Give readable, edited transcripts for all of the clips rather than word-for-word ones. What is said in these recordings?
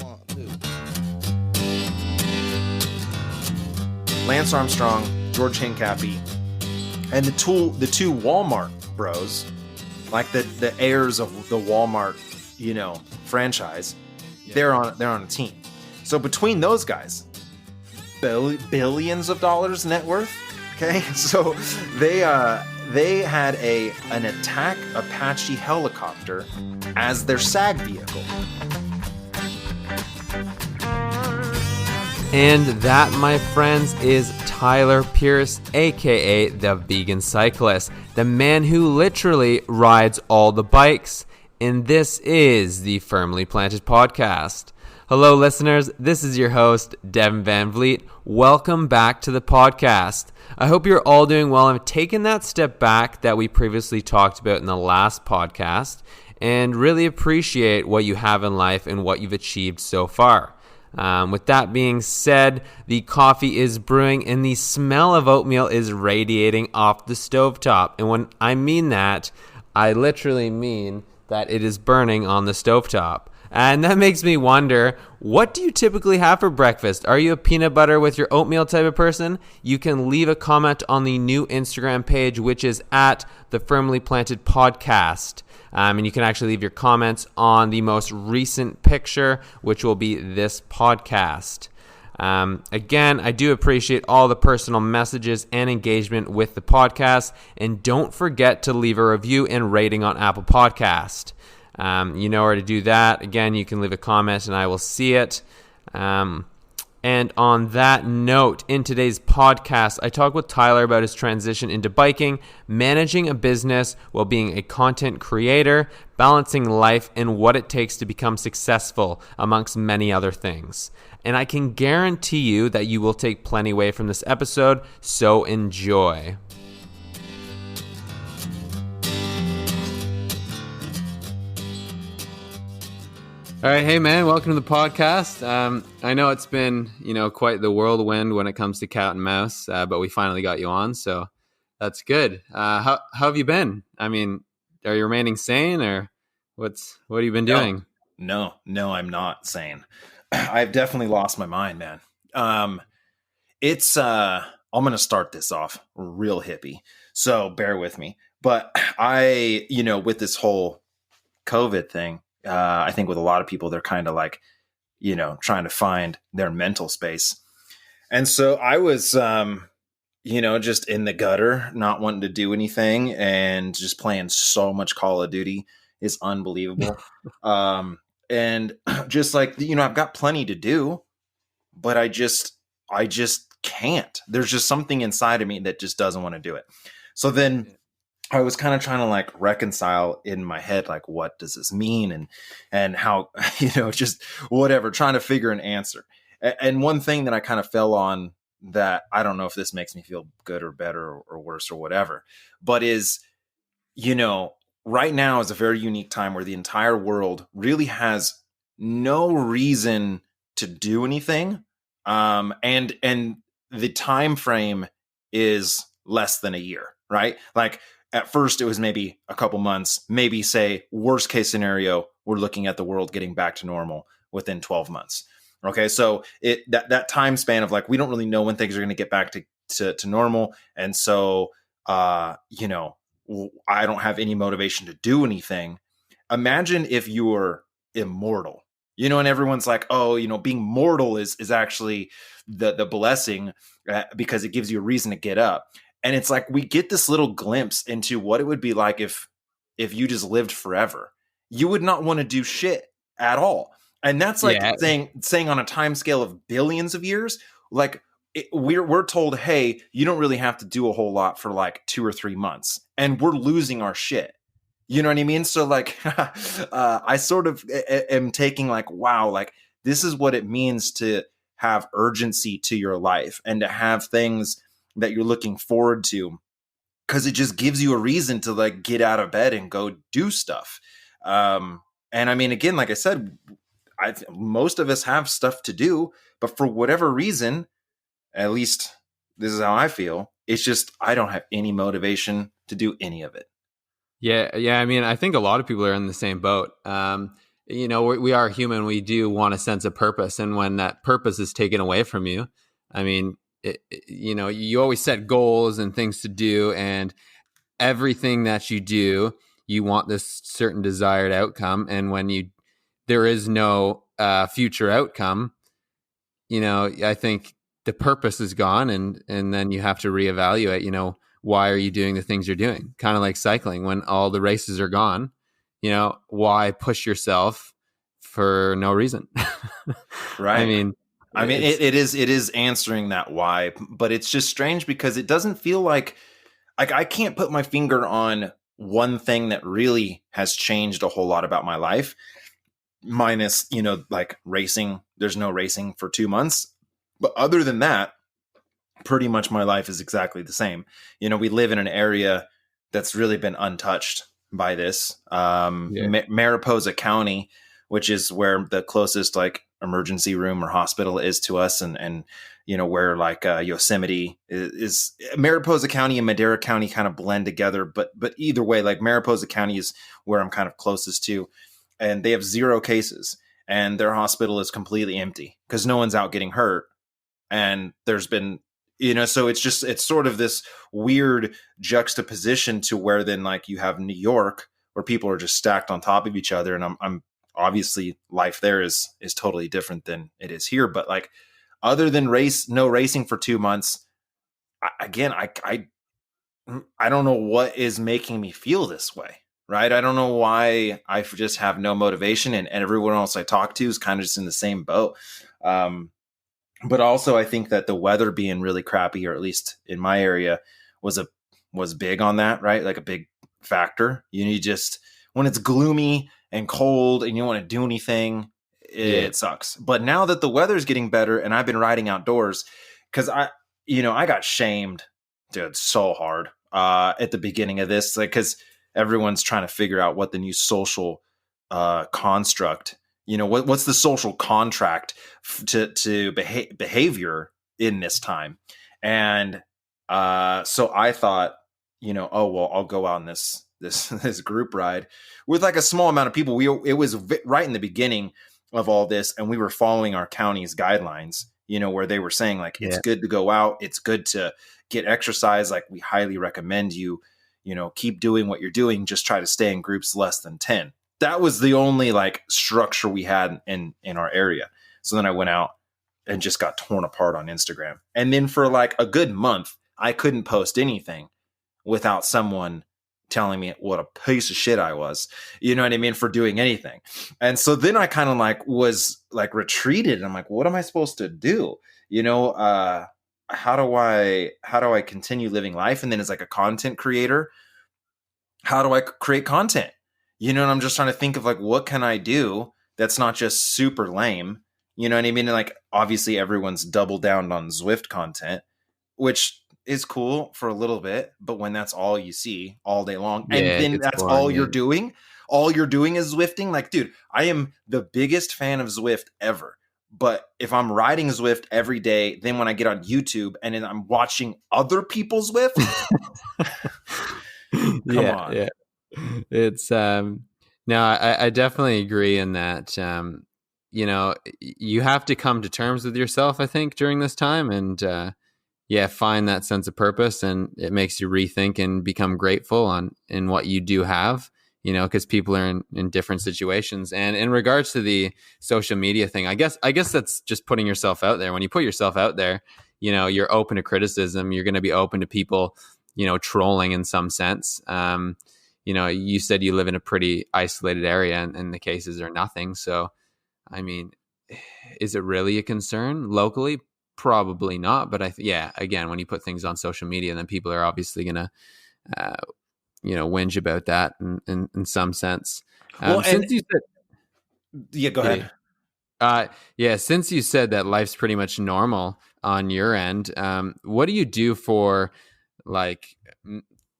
One, two. Lance Armstrong, George Hincapie, and the two Walmart bros, like the heirs of the Walmart, franchise. Yeah. They're on a team. So between those guys, billions of dollars net worth. Okay, so they had an attack Apache helicopter as their SAG vehicle. And that, my friends, is Tyler Pearce, aka the Vegan Cyclist, the man who literally rides all the bikes. And this is the Firmly Planted Podcast. Hello, listeners. This is your host, Devin Van Vliet. Welcome back to the podcast. I hope you're all doing well. I'm taking that step back that we previously talked about in the last podcast and really appreciate what you have in life and what you've achieved so far. With that being said, the coffee is brewing and the smell of oatmeal is radiating off the stovetop. And when I mean that, I literally mean that it is burning on the stovetop. And that makes me wonder, what do you typically have for breakfast? Are you a peanut butter with your oatmeal type of person? You can leave a comment on the new Instagram page, which is at the Firmly Planted Podcast. And you can actually leave your comments on the most recent picture, which will be this podcast. Again, I do appreciate all the personal messages and engagement with the podcast. And don't forget to leave a review and rating on Apple Podcast. You know where to do that. Again, you can leave a comment and I will see it. And on that note, in today's podcast, I talk with Tyler about his transition into biking, managing a business while being a content creator, balancing life, and what it takes to become successful, amongst many other things. And I can guarantee you that you will take plenty away from this episode, so enjoy. All right, hey man, welcome to the podcast. I know it's been, quite the whirlwind when it comes to cat and mouse, but we finally got you on, so that's good. How have you been? I mean, are you remaining sane, or what have you been doing? No, I'm not sane. I've definitely lost my mind, man. I'm going to start this off real hippie, so bear with me. But with this whole COVID thing, I think with a lot of people, they're kind of like, trying to find their mental space. And so I was, just in the gutter, not wanting to do anything and just playing so much Call of Duty is unbelievable. And just like, I've got plenty to do, but I just can't. There's just something inside of me that just doesn't want to do it. So then I was kind of trying to like reconcile in my head, like, what does this mean? And how, just whatever, trying to figure an answer. And one thing that I kind of fell on that, I don't know if this makes me feel good or better or worse or whatever, but is, right now is a very unique time where the entire world really has no reason to do anything. And the time frame is less than a year, right? Like, at first, it was maybe a couple months, maybe say worst case scenario, we're looking at the world getting back to normal within 12 months. Okay, so that time span of like, we don't really know when things are going to get back to normal. And so, I don't have any motivation to do anything. Imagine if you were immortal, and everyone's like, oh, being mortal is actually the blessing because it gives you a reason to get up. And it's like we get this little glimpse into what it would be like if you just lived forever. You would not want to do shit at all. And that's like saying on a time scale of billions of years, like we're told, hey, you don't really have to do a whole lot for like 2 or 3 months. And we're losing our shit. You know what I mean? So like I sort of am taking like, wow, like this is what it means to have urgency to your life and to have things that you're looking forward to, because it just gives you a reason to like get out of bed and go do stuff. And I mean, again, like I said, most of us have stuff to do, but for whatever reason, at least this is how I feel, it's just, I don't have any motivation to do any of it. Yeah. I mean, I think a lot of people are in the same boat. we are human. We do want a sense of purpose. And when that purpose is taken away from you, I mean, you always set goals and things to do, and everything that you do, you want this certain desired outcome. And when there is no future outcome, I think the purpose is gone, and then you have to reevaluate, why are you doing the things you're doing? Kind of like cycling, when all the races are gone, why push yourself for no reason? I Right. mean, it is answering that why, but it's just strange because it doesn't feel like I can't put my finger on one thing that really has changed a whole lot about my life, minus, like racing. There's no racing for 2 months. But other than that, pretty much my life is exactly the same. We live in an area that's really been untouched by this. Mariposa County, which is where the closest like emergency room or hospital is to us, and where like Yosemite is. Mariposa County and Madera County kind of blend together, but either way, like Mariposa County is where I'm kind of closest to, and they have 0 cases, and their hospital is completely empty because no one's out getting hurt. And there's been, so it's sort of this weird juxtaposition to where then like you have New York where people are just stacked on top of each other. And I'm obviously life there is totally different than it is here. But like, other than no racing for 2 months, I don't know what is making me feel this way. Right. I don't know why I just have no motivation, and everyone else I talk to is kind of just in the same boat. But also I think that the weather being really crappy, or at least in my area, was big on that, right? Like a big factor. Just, when it's gloomy and cold and you don't want to do anything, it sucks. But now that the weather's getting better and I've been riding outdoors, because I got shamed, dude, so hard at the beginning of this, like, because everyone's trying to figure out what the new social construct, what's the social contract to behavior in this time. And so I thought, oh, well, I'll go out on this group ride with like a small amount of people. It was right in the beginning of all this, and we were following our county's guidelines, where they were saying like, it's good to go out, it's good to get exercise, like we highly recommend you keep doing what you're doing, just try to stay in groups less than 10. That was the only like structure we had in our area. So then I went out and just got torn apart on Instagram. And then for like a good month, I couldn't post anything without someone telling me what a piece of shit I was, you know what I mean, for doing anything. And so then I kind of like was like retreated, and I'm like, what am I supposed to do? How do I continue living life? And then as like a content creator, how do I create content? And I'm just trying to think of like, what can I do that's not just super lame? You know what I mean? And like, obviously everyone's doubled down on Zwift content, which is cool for a little bit, but when that's all you see all day long, and then that's boring, all you're doing is Zwifting. Like, dude, I am the biggest fan of Zwift ever. But if I'm riding Zwift every day, then when I get on YouTube and then I'm watching other people Zwift, come on. Yeah. It's no, I definitely agree in that. You have to come to terms with yourself, I think, during this time, and find that sense of purpose, and it makes you rethink and become grateful in what you do have. Because people are in different situations. And in regards to the social media thing, I guess that's just putting yourself out there. When you put yourself out there, you're open to criticism. You're going to be open to people, trolling in some sense. You said you live in a pretty isolated area, and the cases are nothing. So, I mean, is it really a concern locally? Probably not. But again, when you put things on social media, then people are obviously going to, whinge about that in some sense. Well, since you said, go ahead. Since you said that life's pretty much normal on your end, what do you do for like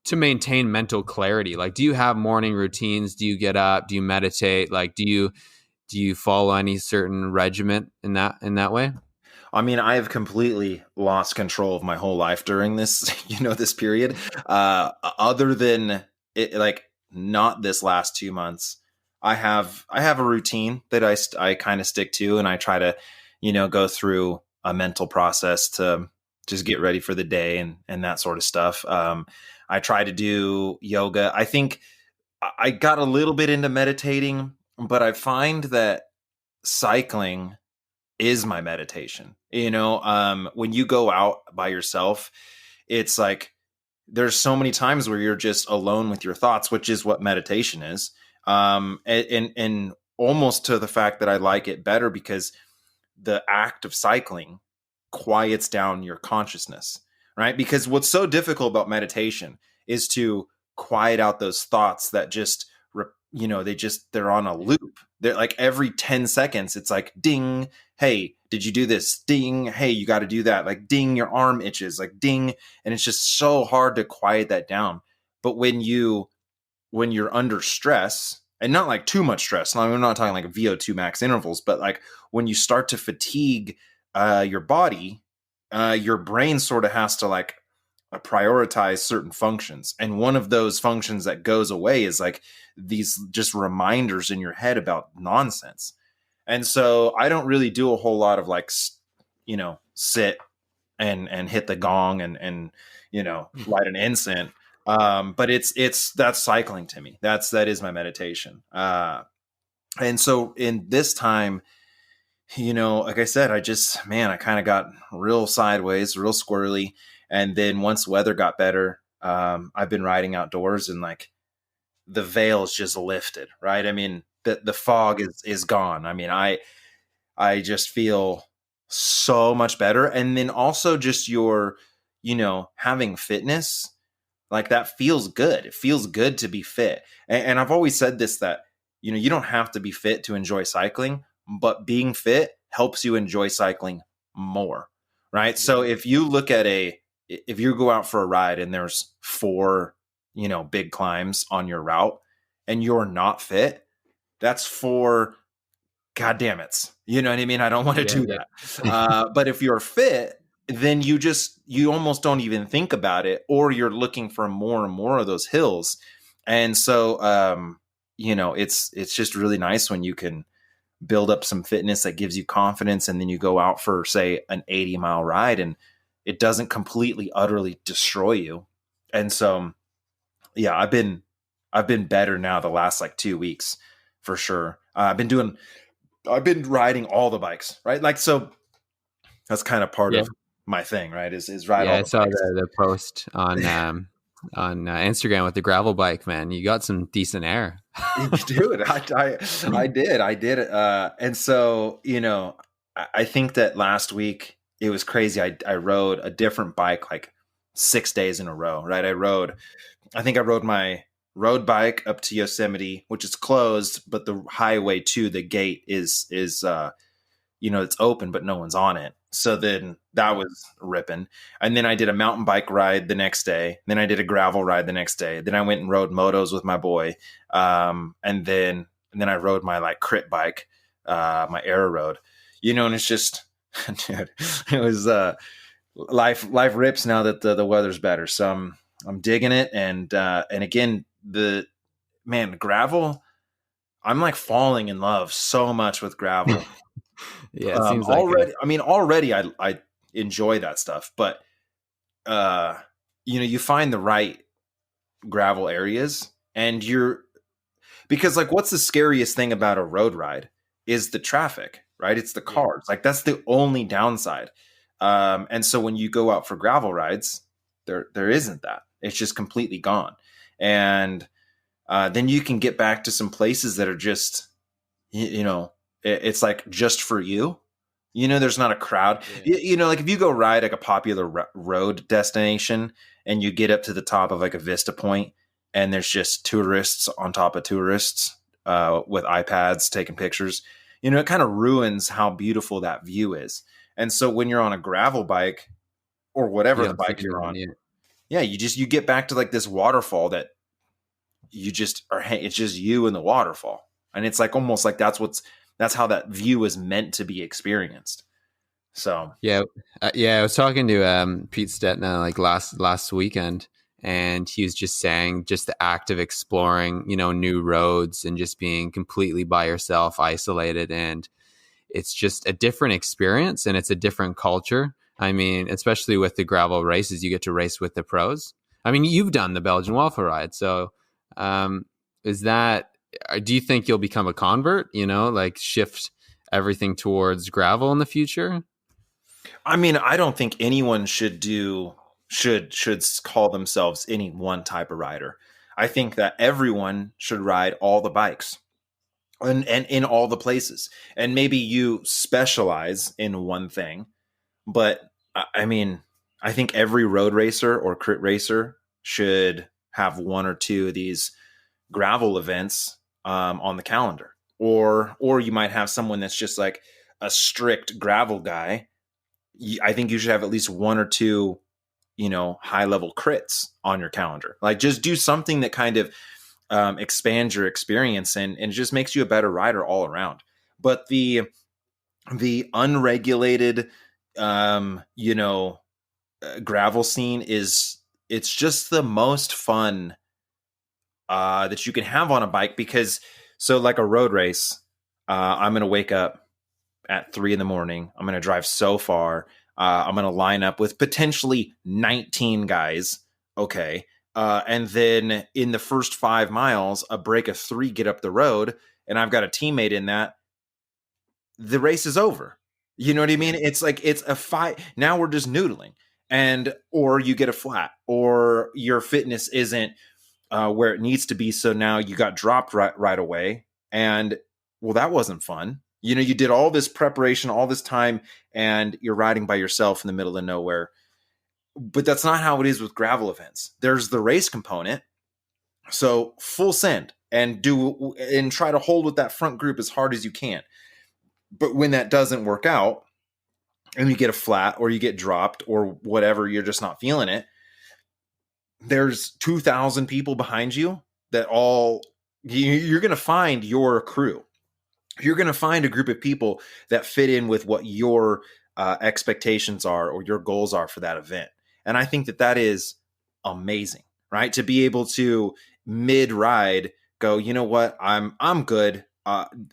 to maintain mental clarity? Like, do you have morning routines? Do you get up? Do you meditate? Like, do you follow any certain regiment in that way? I mean, I have completely lost control of my whole life during this, this period. Other than it, like not this last 2 months, I have a routine that I kind of stick to, and I try to, go through a mental process to just get ready for the day and that sort of stuff. I try to do yoga. I think I got a little bit into meditating, but I find that cycling is my meditation. When you go out by yourself, it's like there's so many times where you're just alone with your thoughts, which is what meditation is. And almost to the fact that I like it better because the act of cycling quiets down your consciousness, right? Because what's so difficult about meditation is to quiet out those thoughts that just, they're on a loop. They're like every 10 seconds, it's like, ding, hey, did you do this? Ding, hey, you got to do that. Like, ding, your arm itches, like, ding. And it's just so hard to quiet that down. But when you're under stress, and not like too much stress, we're not talking like VO2 max intervals, but like when you start to fatigue your body, your brain sort of has to like prioritize certain functions. And one of those functions that goes away is like these just reminders in your head about nonsense. And so I don't really do a whole lot of like, sit and hit the gong and light an incense. But that's cycling to me. That is my meditation. And so in this time, like I said, I kind of got real sideways, real squirrely. And then once weather got better, I've been riding outdoors and like the veil's just lifted, right? I mean, the fog is gone. I mean, I just feel so much better. And then also just having fitness, like that feels good. It feels good to be fit. And I've always said this, that, you don't have to be fit to enjoy cycling, but being fit helps you enjoy cycling more. Right. Yeah. So if you go out for a ride and there's 4, big climbs on your route and you're not fit, that's 4 God damn it. You know what I mean? I don't want to do that. But if you're fit, then you almost don't even think about it, or you're looking for more and more of those hills. And so, it's just really nice when you can build up some fitness that gives you confidence. And then you go out for, say, an 80-mile ride and it doesn't completely, utterly destroy you. And so, yeah, I've been better now the last like 2 weeks for sure. I've been riding all the bikes, right? Like, so that's kind of part of my thing, right? Is ride. Yeah, I saw the post on Instagram with the gravel bike, man. You got some decent air. Dude, I did. And so, I think that last week it was crazy. I rode a different bike like 6 days in a row, right? I think I rode my road bike up to Yosemite, which is closed, but the highway to the gate is it's open, but no one's on it. So then that was ripping. And then I did a mountain bike ride the next day. Then I did a gravel ride the next day. Then I went and rode motos with my boy. And then I rode my like crit bike, my Aero Road, and it's just, dude, it was, life rips now that the weather's better. So I'm digging it. And again, the gravel, I'm like falling in love so much with gravel. Yeah, it seems like already. I mean, already I enjoy that stuff, but you find the right gravel areas, and because like, what's the scariest thing about a road ride is the traffic, right? It's the cars. Like that's the only downside. And so when you go out for gravel rides, there isn't that. It's just completely gone, and then you can get back to some places that are just, it's like just for you. There's not a crowd. Yeah. Like if you go ride like a popular road destination and you get up to the top of like a vista point and there's just tourists on top of tourists with iPads taking pictures, it kind of ruins how beautiful that view is. And so when you're on a gravel bike or whatever the bike you're on, you get back to like this waterfall that you just are, it's just you and the waterfall. And it's like almost like that's how that view is meant to be experienced. So I was talking to Pete Stetna like last weekend, And he was just saying just the act of exploring, new roads and just being completely by yourself, isolated. And it's just a different experience and it's a different culture. I mean, especially with the gravel races, you get to race with the pros. I mean, you've done the Belgian Waffle Ride. So um, do you think you'll become a convert, like shift everything towards gravel in the future? I mean, I don't think anyone should call themselves any one type of rider. I think that everyone should ride all the bikes and in all the places. And maybe you specialize in one thing, but I mean, I think every road racer or crit racer should have one or two of these gravel events on the calendar. Or you might have someone that's just like a strict gravel guy. I think you should have at least one or two, high level crits on your calendar. Like just do something that kind of expands your experience and just makes you a better rider all around. But the unregulated, gravel scene it's just the most fun that you can have on a bike because so like a road race, I'm going to wake up at 3 a.m. I'm going to drive so far. I'm going to line up with potentially 19 guys. Okay. And then in the first 5 miles, a break of 3 get up the road, and I've got a teammate in that. The race is over. You know what I mean? It's like it's a fight. Now we're just noodling, or you get a flat, or your fitness isn't where it needs to be. So now you got dropped right away, and well, that wasn't fun. You did all this preparation, all this time, and you're riding by yourself in the middle of nowhere. But that's not how it is with gravel events. There's the race component. So full send and try to hold with that front group as hard as you can. But when that doesn't work out and you get a flat or you get dropped or whatever, you're just not feeling it. There's 2,000 people behind you that you're going to find your crew. You're going to find a group of people that fit in with what your expectations are or your goals are for that event. And I think that is amazing, right? To be able to mid ride go, you know what? I'm good.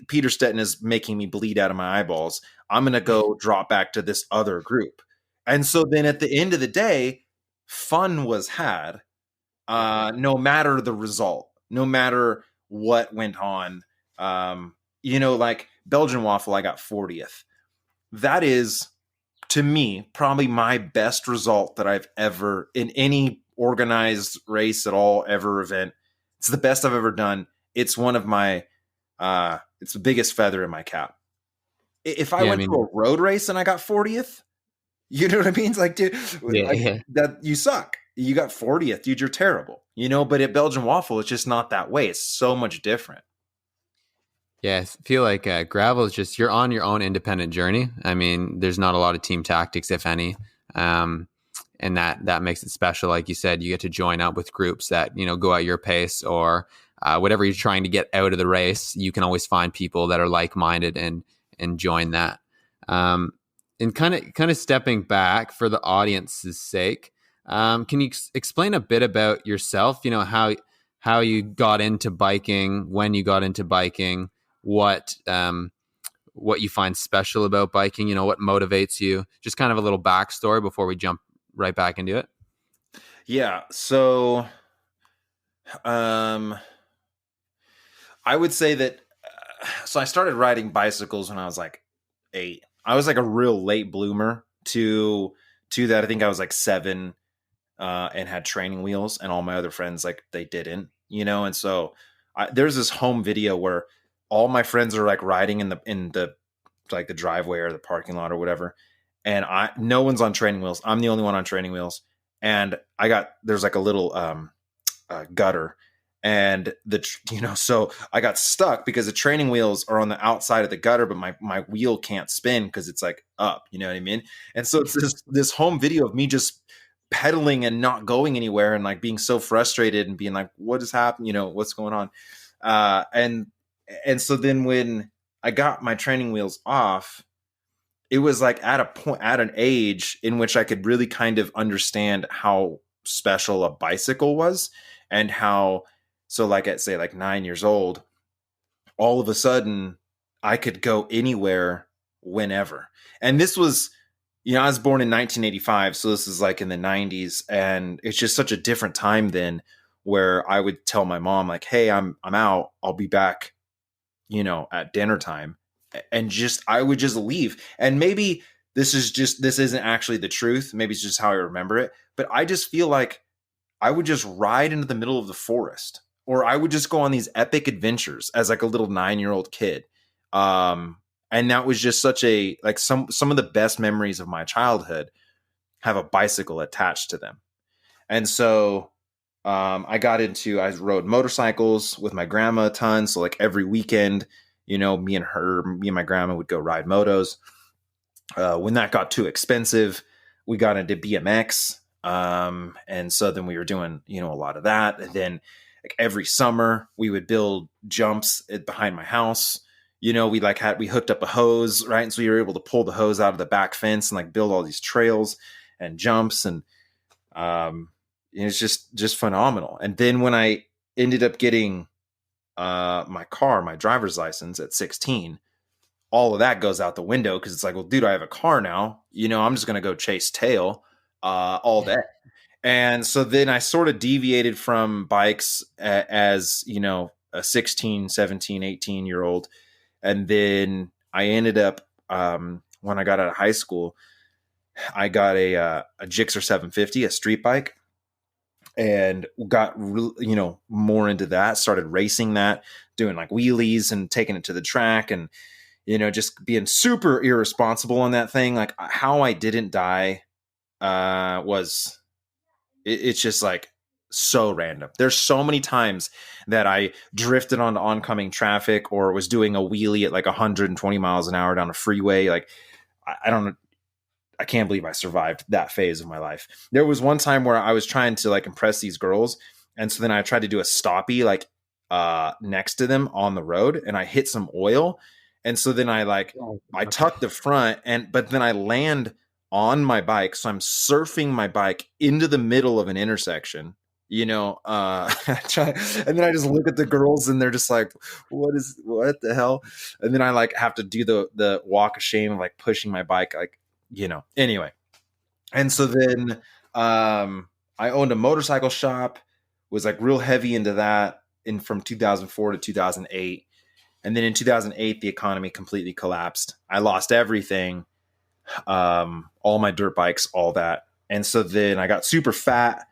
Peter Stetton is making me bleed out of my eyeballs. I'm going to go drop back to this other group. And so then at the end of the day, fun was had, no matter the result, no matter what went on. Like Belgian Waffle, I got 40th. That is, to me, probably my best result that I've ever, in any organized race at all, ever event. It's the best I've ever done. It's one of my, it's the biggest feather in my cap. If I went to a road race and I got 40th, you know what I mean? It's like, dude, that you suck. You got 40th, dude, you're terrible. But at Belgian Waffle, it's just not that way. It's so much different. Yeah, I feel like gravel is just, you're on your own independent journey. I mean, there's not a lot of team tactics, if any. And that makes it special. Like you said, you get to join up with groups that, go at your pace or whatever you're trying to get out of the race. You can always find people that are like-minded and join that. And kind of stepping back for the audience's sake, can you explain a bit about yourself? How you got into biking, when you got into biking, what you find special about biking, what motivates you, just kind of a little backstory before we jump right back into it. Yeah. So, I would say that, so I started riding bicycles when I was like 8. I was like a real late bloomer to that. I think I was like 7, and had training wheels, and all my other friends, like, they didn't, and so there's this home video where all my friends are like riding in the like the driveway or the parking lot or whatever. And no one's on training wheels. I'm the only one on training wheels. And there's like a little, gutter, and so I got stuck because the training wheels are on the outside of the gutter, but my wheel can't spin because it's like up, you know what I mean? And so it's this home video of me just pedaling and not going anywhere and like being so frustrated and being like, what is happening? What's going on? And so then when I got my training wheels off, it was like at an age in which I could really kind of understand how special a bicycle was, and how, so like at say like 9 years old, all of a sudden I could go anywhere whenever. And this was, I was born in 1985, so this is like in the 90s, and it's just such a different time then, where I would tell my mom like, "Hey, I'm out. I'll be back, at dinner time." And just I would just leave. And maybe this isn't actually the truth. Maybe it's just how I remember it, but I just feel like I would just ride into the middle of the forest, or I would just go on these epic adventures as like a little 9-year-old kid. And that was just such a, like, some of the best memories of my childhood have a bicycle attached to them. And so I rode motorcycles with my grandma a ton. So like every weekend, me and my grandma would go ride motos. When that got too expensive, we got into BMX. And so then we were doing, a lot of that. And then like every summer we would build jumps behind my house. We hooked up a hose, right? And so you were able to pull the hose out of the back fence and like build all these trails and jumps. And it's just phenomenal. And then when I ended up getting my driver's license at 16, all of that goes out the window, because it's like, well, dude, I have a car now. I'm just going to go chase tail all day. And so then I sort of deviated from bikes as, a 16, 17, 18-year-old. And then I ended up, when I got out of high school, I got a Gixxer 750, a street bike, and got, more into that, started racing that, doing like wheelies and taking it to the track, and, just being super irresponsible on that thing. Like how I didn't die it's just like so random. There's so many times that I drifted onto oncoming traffic, or was doing a wheelie at like 120 miles an hour down a freeway. Like I can't believe I survived that phase of my life. There was one time where I was trying to like impress these girls, and so then I tried to do a stoppie like next to them on the road, and I hit some oil, and so then I tuck the front, but then I land on my bike, so I'm surfing my bike into the middle of an intersection. And then I just look at the girls, and they're just like, what the hell? And then I like have to do the walk of shame of like pushing my bike, like, anyway. And so then I owned a motorcycle shop, was like real heavy into that from 2004 to 2008. And then in 2008, the economy completely collapsed. I lost everything, all my dirt bikes, all that. And so then I got super fat.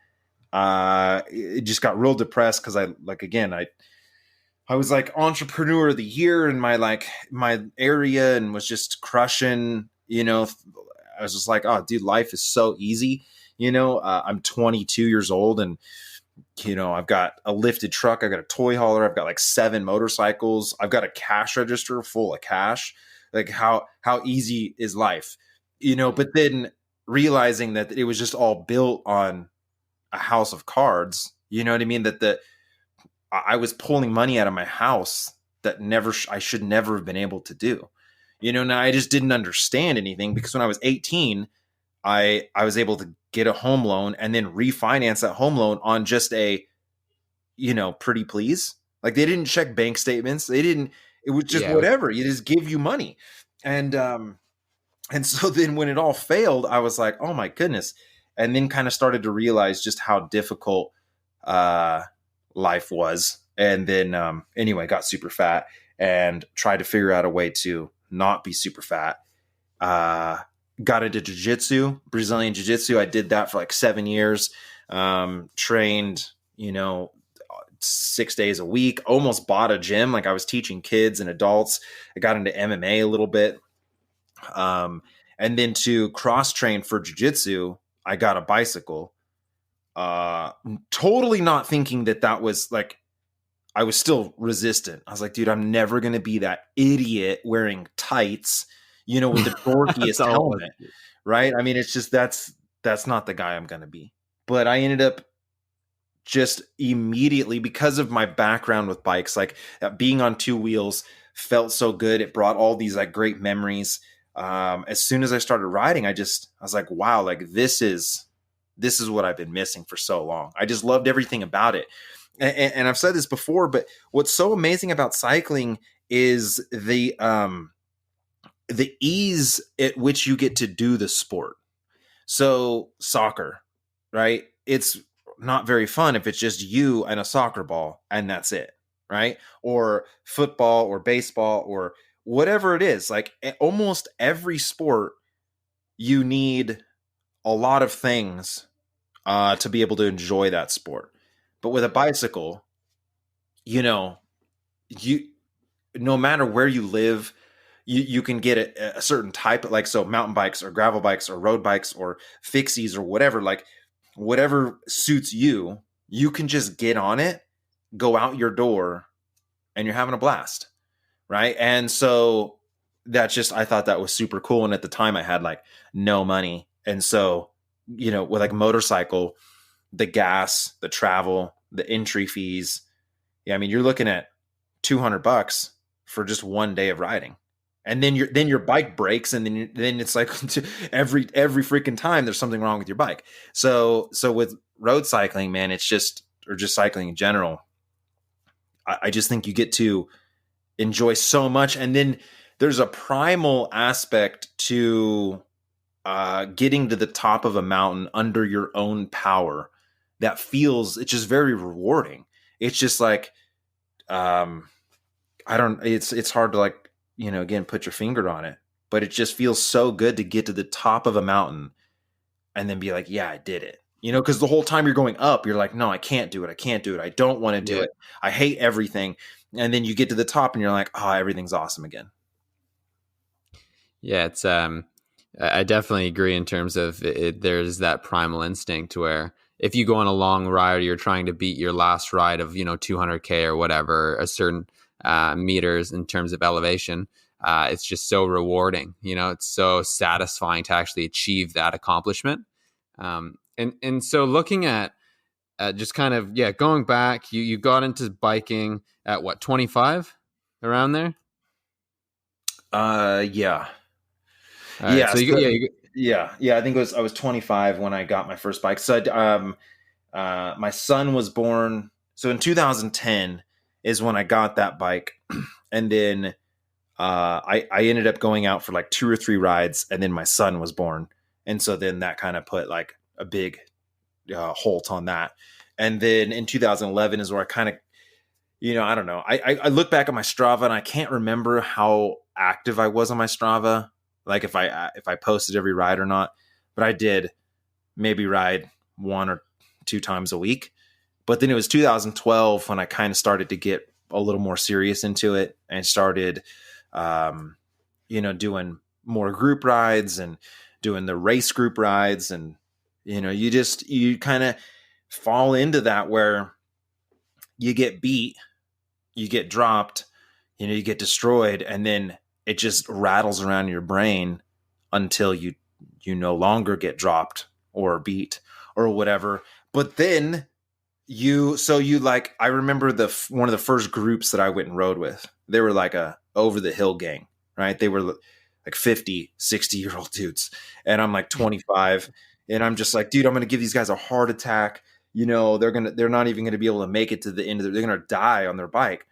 It just got real depressed, because I was like entrepreneur of the year in my area, and was just crushing, I was just like, oh dude, life is so easy. I'm 22 years old, and I've got a lifted truck, I've got a toy hauler, I've got like 7 motorcycles, I've got a cash register full of cash. Like how easy is life, but then realizing that it was just all built on a house of cards. You know what I mean? That I was pulling money out of my house that I should never have been able to do. Now I just didn't understand anything, because when I was 18, I was able to get a home loan and then refinance that home loan on just a, pretty please. Like they didn't check bank statements. It was just whatever. You just give you money. And so then when it all failed, I was like, oh my goodness. And then kind of started to realize just how difficult life was. And then anyway, got super fat and tried to figure out a way to not be super fat. Got into jiu-jitsu, Brazilian jiu-jitsu. I did that for like 7 years. Trained, 6 days a week, almost bought a gym. Like I was teaching kids and adults. I got into MMA a little bit. And then to cross train for jiu-jitsu, I got a bicycle. Totally not thinking that was like, I was still resistant. I was like, dude, I'm never going to be that idiot wearing tights, with the dorkiest helmet. Right. I mean, it's just, that's not the guy I'm going to be. But I ended up just immediately, because of my background with bikes, like being on 2 wheels felt so good. It brought all these like great memories. As soon as I started riding, I was like, wow, like this is this is what I've been missing for so long. I just loved everything about it. And I've said this before, but what's so amazing about cycling is the ease at which you get to do the sport. So soccer, right? It's not very fun if it's just you and a soccer ball and that's it, right? Or football or baseball or whatever it is. Like almost every sport, you need a lot of things to be able to enjoy that sport. But with a bicycle, you know, you no matter where you live, you can get a certain type, like so mountain bikes or gravel bikes or road bikes or fixies or whatever, like whatever suits you, you can just get on it, go out your door, and you're having a blast, right? And so that's just, I thought that was super cool. And at the time I had like no money. And so, with like motorcycle, the gas, the travel, the entry fees, yeah, I mean, you're looking at $200 for just one day of riding. And then your bike breaks, and then it's like every freaking time there's something wrong with your bike. So with road cycling, man, it's just, or just cycling in general, I just think you get to enjoy so much. And then there's a primal aspect to getting to the top of a mountain under your own power that feels, it's just very rewarding. It's just like, it's hard to like, again, put your finger on it, but it just feels so good to get to the top of a mountain and then be like, yeah, I did it. Because the whole time you're going up, you're like, no, I can't do it. I can't do it. I don't want to do it. I hate everything. And then you get to the top and you're like, oh, everything's awesome again. Yeah, it's I definitely agree in terms of it. There's that primal instinct where if you go on a long ride, or you're trying to beat your last ride of 200K or whatever, a certain meters in terms of elevation, it's just so rewarding. It's so satisfying to actually achieve that accomplishment. And so looking at just kind of going back, you got into biking at what, 25, around there? Yeah. Right, yeah. So yeah. I think I was 25 when I got my first bike. So my son was born. So in 2010 is when I got that bike. And then I ended up going out for like 2 or 3 rides, and then my son was born. And so then that kind of put like a big halt on that. And then in 2011 is where I kind of, I don't know. I look back at my Strava and I can't remember how active I was on my Strava, like if I posted every ride or not, but I did maybe ride 1 or 2 times a week. But then it was 2012 when I kind of started to get a little more serious into it and started, doing more group rides and doing the race group rides. And, you kind of fall into that where you get beat, you get dropped, you get destroyed, and then it just rattles around your brain until you no longer get dropped or beat or whatever. But then I remember one of the first groups that I went and rode with, they were like a over the hill gang, right? They were like 50, 60-year-old dudes. And I'm like 25 and I'm just like, dude, I'm going to give these guys a heart attack. They're not even going to be able to make it to the end of they're going to die on their bike.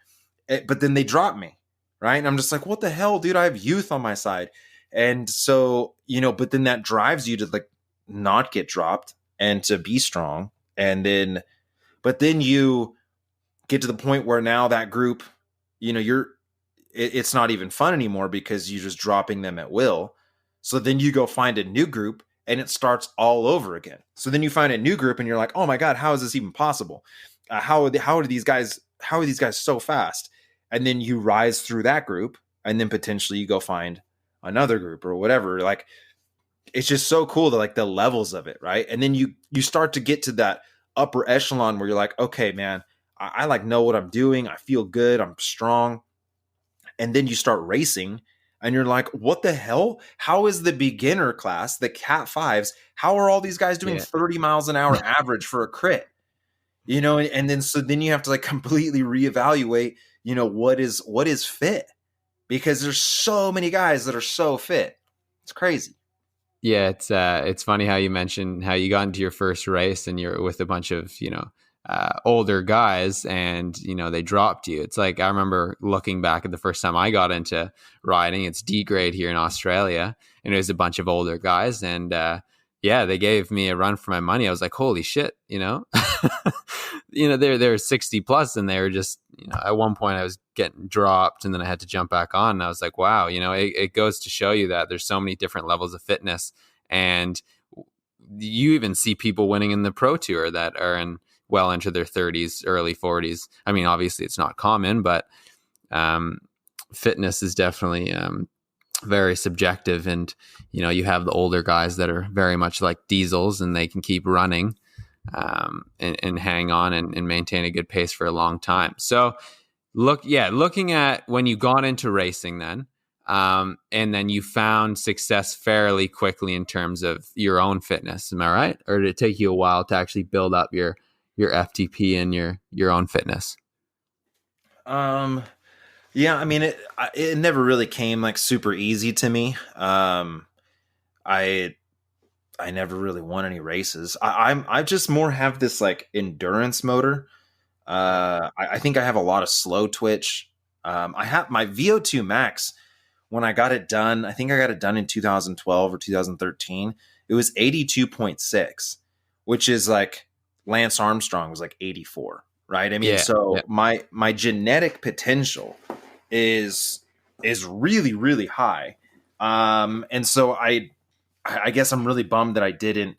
But then they drop me. Right. And I'm just like, what the hell, dude? I have youth on my side. And so, but then that drives you to like not get dropped and to be strong. But then you get to the point where now that group, it's not even fun anymore because you're just dropping them at will. So then you go find a new group and it starts all over again. So then you find a new group and you're like, oh my God, how is this even possible? How are these guys so fast? And then you rise through that group and then potentially you go find another group or whatever. Like, it's just so cool, like the levels of it. Right. And then you start to get to that upper echelon where you're like, okay, man, I like know what I'm doing. I feel good. I'm strong. And then you start racing and you're like, what the hell? How is the beginner class, the Cat 5s, how are all these guys doing 30 miles an hour average for a crit? And then you have to like completely reevaluate, what is fit, because there's so many guys that are so fit. It's crazy. Yeah, it's funny how you mentioned how you got into your first race and you're with a bunch of older guys, and they dropped you. It's like I remember looking back at the first time I got into riding. It's D grade here in Australia, and it was a bunch of older guys, and yeah, they gave me a run for my money. I was like, holy shit, they're 60 plus, and they were just at one point I was getting dropped, and then I had to jump back on, and I was like, wow, it goes to show you that there's so many different levels of fitness, and you even see people winning in the pro tour that are in well into their 30s, early 40s. I mean, obviously it's not common, but fitness is definitely very subjective, and you have the older guys that are very much like diesels, and they can keep running and hang on and maintain a good pace for a long time. So looking at when you got into racing then, and then you found success fairly quickly in terms of your own fitness. Am I right? Or did it take you a while to actually build up your FTP and your own fitness? Yeah, I mean, it never really came like super easy to me. I never really won any races. I just more have this like endurance motor. I think I have a lot of slow twitch. I have my VO2 max when I got it done. I think I got it done in 2012 or 2013. It was 82.6, which is like Lance Armstrong was like 84, right? I mean, so my genetic potential is really, really high. And so I guess I'm really bummed that I didn't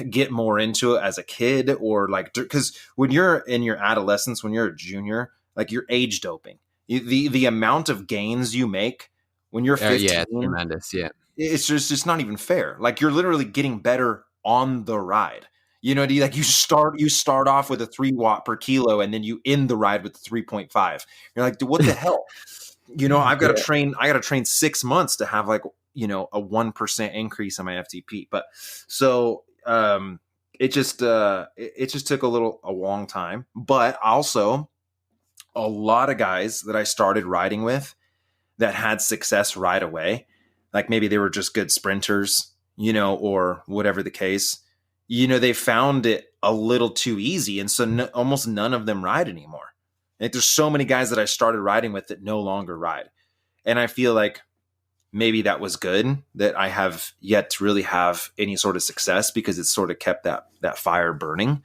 get more into it as a kid, or like, because when you're in your adolescence, when you're a junior, like you're age doping. The amount of gains you make when you're 15, yeah, it's tremendous. Yeah, it's just not even fair. Like you're literally getting better on the ride. Like you start off with a 3 watt per kilo, and then you end the ride with 3.5. You're like, what the hell? I've got to train. I got to train 6 months to have like a 1% increase in my FTP. But so it just took a long time. But also a lot of guys that I started riding with that had success right away, like maybe they were just good sprinters, or whatever the case, they found it a little too easy. And so almost none of them ride anymore. Like there's so many guys that I started riding with that no longer ride. And I feel like maybe that was good, that I have yet to really have any sort of success, because it's sort of kept that fire burning.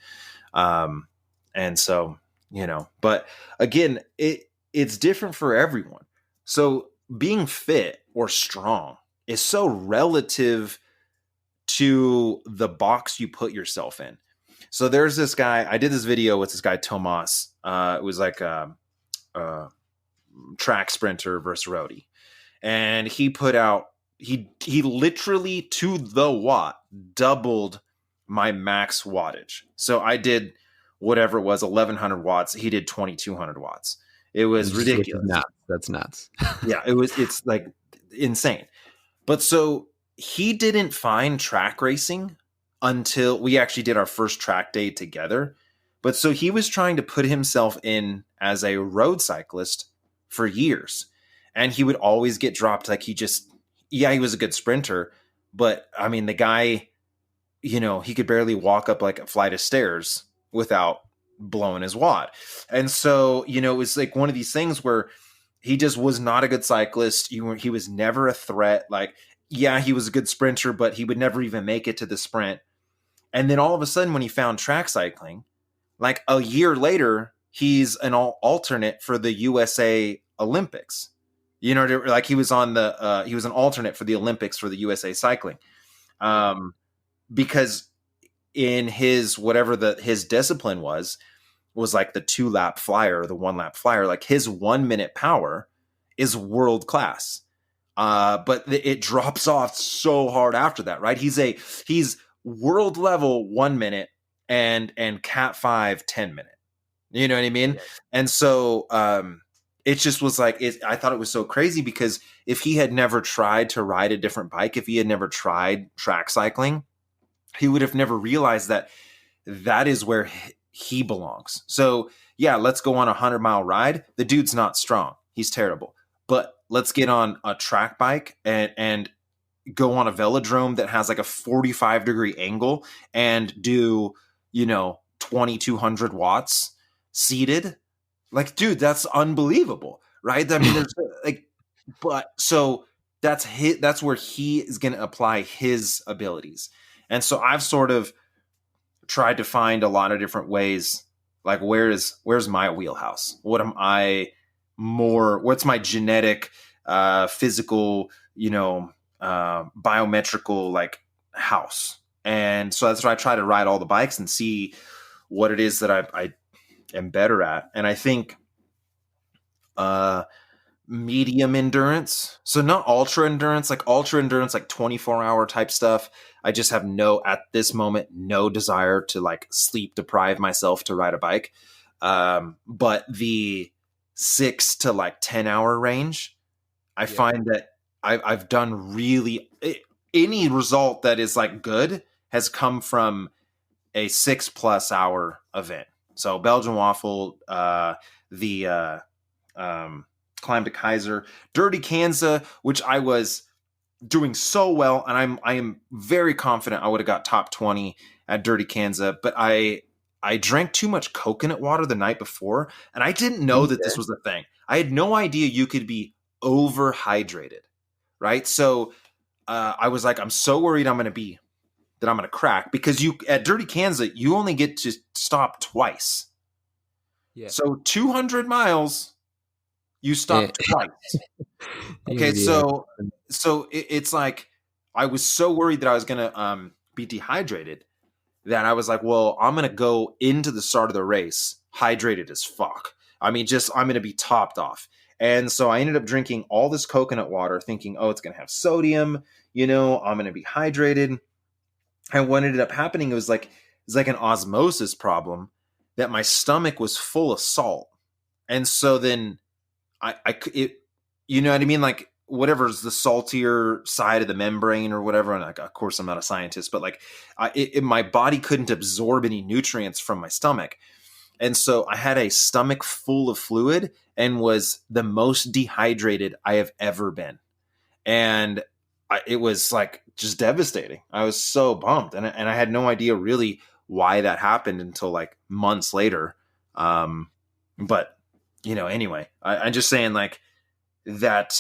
And so, but again, it's different for everyone. So being fit or strong is so relative to the box you put yourself in. So there's this guy, I did this video with this guy, Tomas. It was like a track sprinter versus roadie. And he put out, he literally to the watt doubled my max wattage. So I did whatever it was, 1100 watts. He did 2200 watts. It was ridiculous. That's nuts. Yeah, it's like insane. But so he didn't find track racing until we actually did our first track day together. But so he was trying to put himself in as a road cyclist for years. And he would always get dropped. Like he was a good sprinter, but I mean, the guy, he could barely walk up like a flight of stairs without blowing his wad. And so, it was like one of these things where he just was not a good cyclist. He was never a threat. Like, yeah, he was a good sprinter, but he would never even make it to the sprint. And then all of a sudden, when he found track cycling, like a year later, he's an alternate for the USA Olympics. Like he was on he was an alternate for the Olympics for the USA cycling. Because in his, whatever his discipline was like the 2-lap flyer or the 1-lap flyer, like his 1 minute power is world class. But it drops off so hard after that, right? He's world level 1 minute and cat 5 10 minute. You know what I mean? Yeah. And so, it just was like, I thought it was so crazy, because if he had never tried to ride a different bike, if he had never tried track cycling, he would have never realized that is where he belongs. So yeah, let's go on a 100-mile ride. The dude's not strong. He's terrible. But let's get on a track bike and go on a velodrome that has like a 45-degree angle and do, 2,200 watts seated. Like, dude, that's unbelievable, right? I mean, there's like, but so that's where he is going to apply his abilities. And so I've sort of tried to find a lot of different ways, like where's my wheelhouse? What's my genetic, physical, biometrical like house? And so that's why I try to ride all the bikes and see what it is that I am better at. And I think medium endurance. So not ultra endurance, like 24-hour type stuff. I just have at this moment, no desire to like sleep deprive myself to ride a bike. But the 6 to like 10-hour range, I find that I've done really any result that is like good has come from a 6+ hour event. So Belgian Waffle, the Climb to Kaiser, Dirty Kanza, which I was doing so well, and I am very confident I would have got top 20 at Dirty Kanza, but I drank too much coconut water the night before, and I didn't know that this was a thing. I had no idea you could be overhydrated, right? So I was like, I'm so worried I'm going to crack, because at Dirty Kanza you only get to stop twice. Yeah. So 200 miles. You stopped twice. Okay, so it's like I was so worried that I was gonna be dehydrated that I was like, well, I'm gonna go into the start of the race hydrated as fuck. I mean, I'm gonna be topped off. And so I ended up drinking all this coconut water, thinking, oh, it's gonna have sodium. I'm gonna be hydrated. And what ended up happening was like an osmosis problem, that my stomach was full of salt, and so then. You know what I mean? Like whatever's the saltier side of the membrane or whatever. And like, of course I'm not a scientist, but like my body couldn't absorb any nutrients from my stomach. And so I had a stomach full of fluid and was the most dehydrated I have ever been. And it was like just devastating. I was so bummed. And I had no idea really why that happened until like months later. But anyway, I'm just saying like that,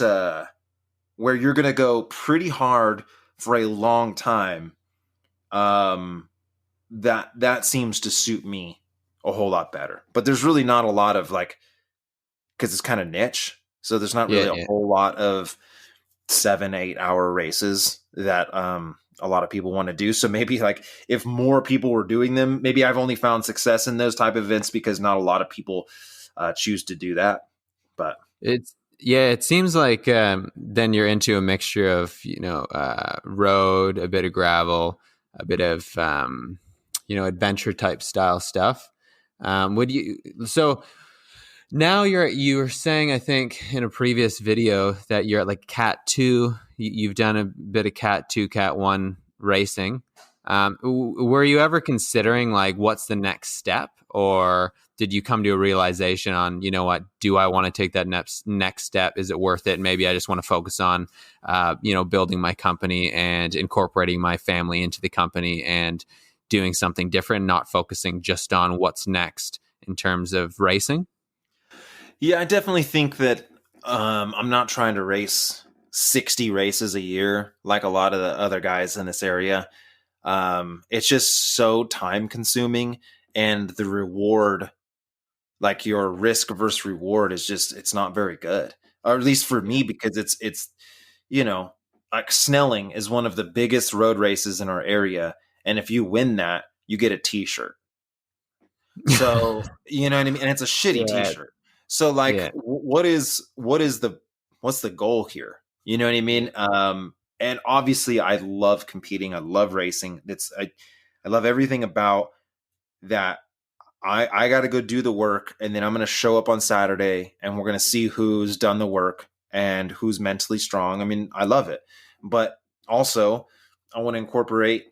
where you're going to go pretty hard for a long time. That seems to suit me a whole lot better, but there's really not a lot of like, cause it's kind of niche. So there's not really a whole lot of 7-8 hour races that, a lot of people want to do. So maybe like if more people were doing them, maybe I've only found success in those type of events because not a lot of people choose to do that. But it seems like then you're into a mixture of road, a bit of gravel, a bit of adventure type style stuff. So now you were saying, I think in a previous video, that you're at like Cat 2. You've done a bit of Cat 2, Cat 1 racing. Were you ever considering like what's the next step, or did you come to a realization on, what, do I want to take that next step? Is it worth it? Maybe I just want to focus on, building my company and incorporating my family into the company and doing something different, not focusing just on what's next in terms of racing? Yeah, I definitely think that I'm not trying to race 60 races a year like a lot of the other guys in this area. It's just so time consuming, and the reward, like your risk versus reward, is just, it's not very good, or at least for me, because it's like Snelling is one of the biggest road races in our area, and if you win that, you get a t-shirt. So you know what I mean, and it's a shitty t-shirt. So like, what's the goal here? You know what I mean? And obviously I love competing. I love racing. I love everything about that. I got to go do the work, and then I'm going to show up on Saturday, and we're going to see who's done the work and who's mentally strong. I mean, I love it, but also I want to incorporate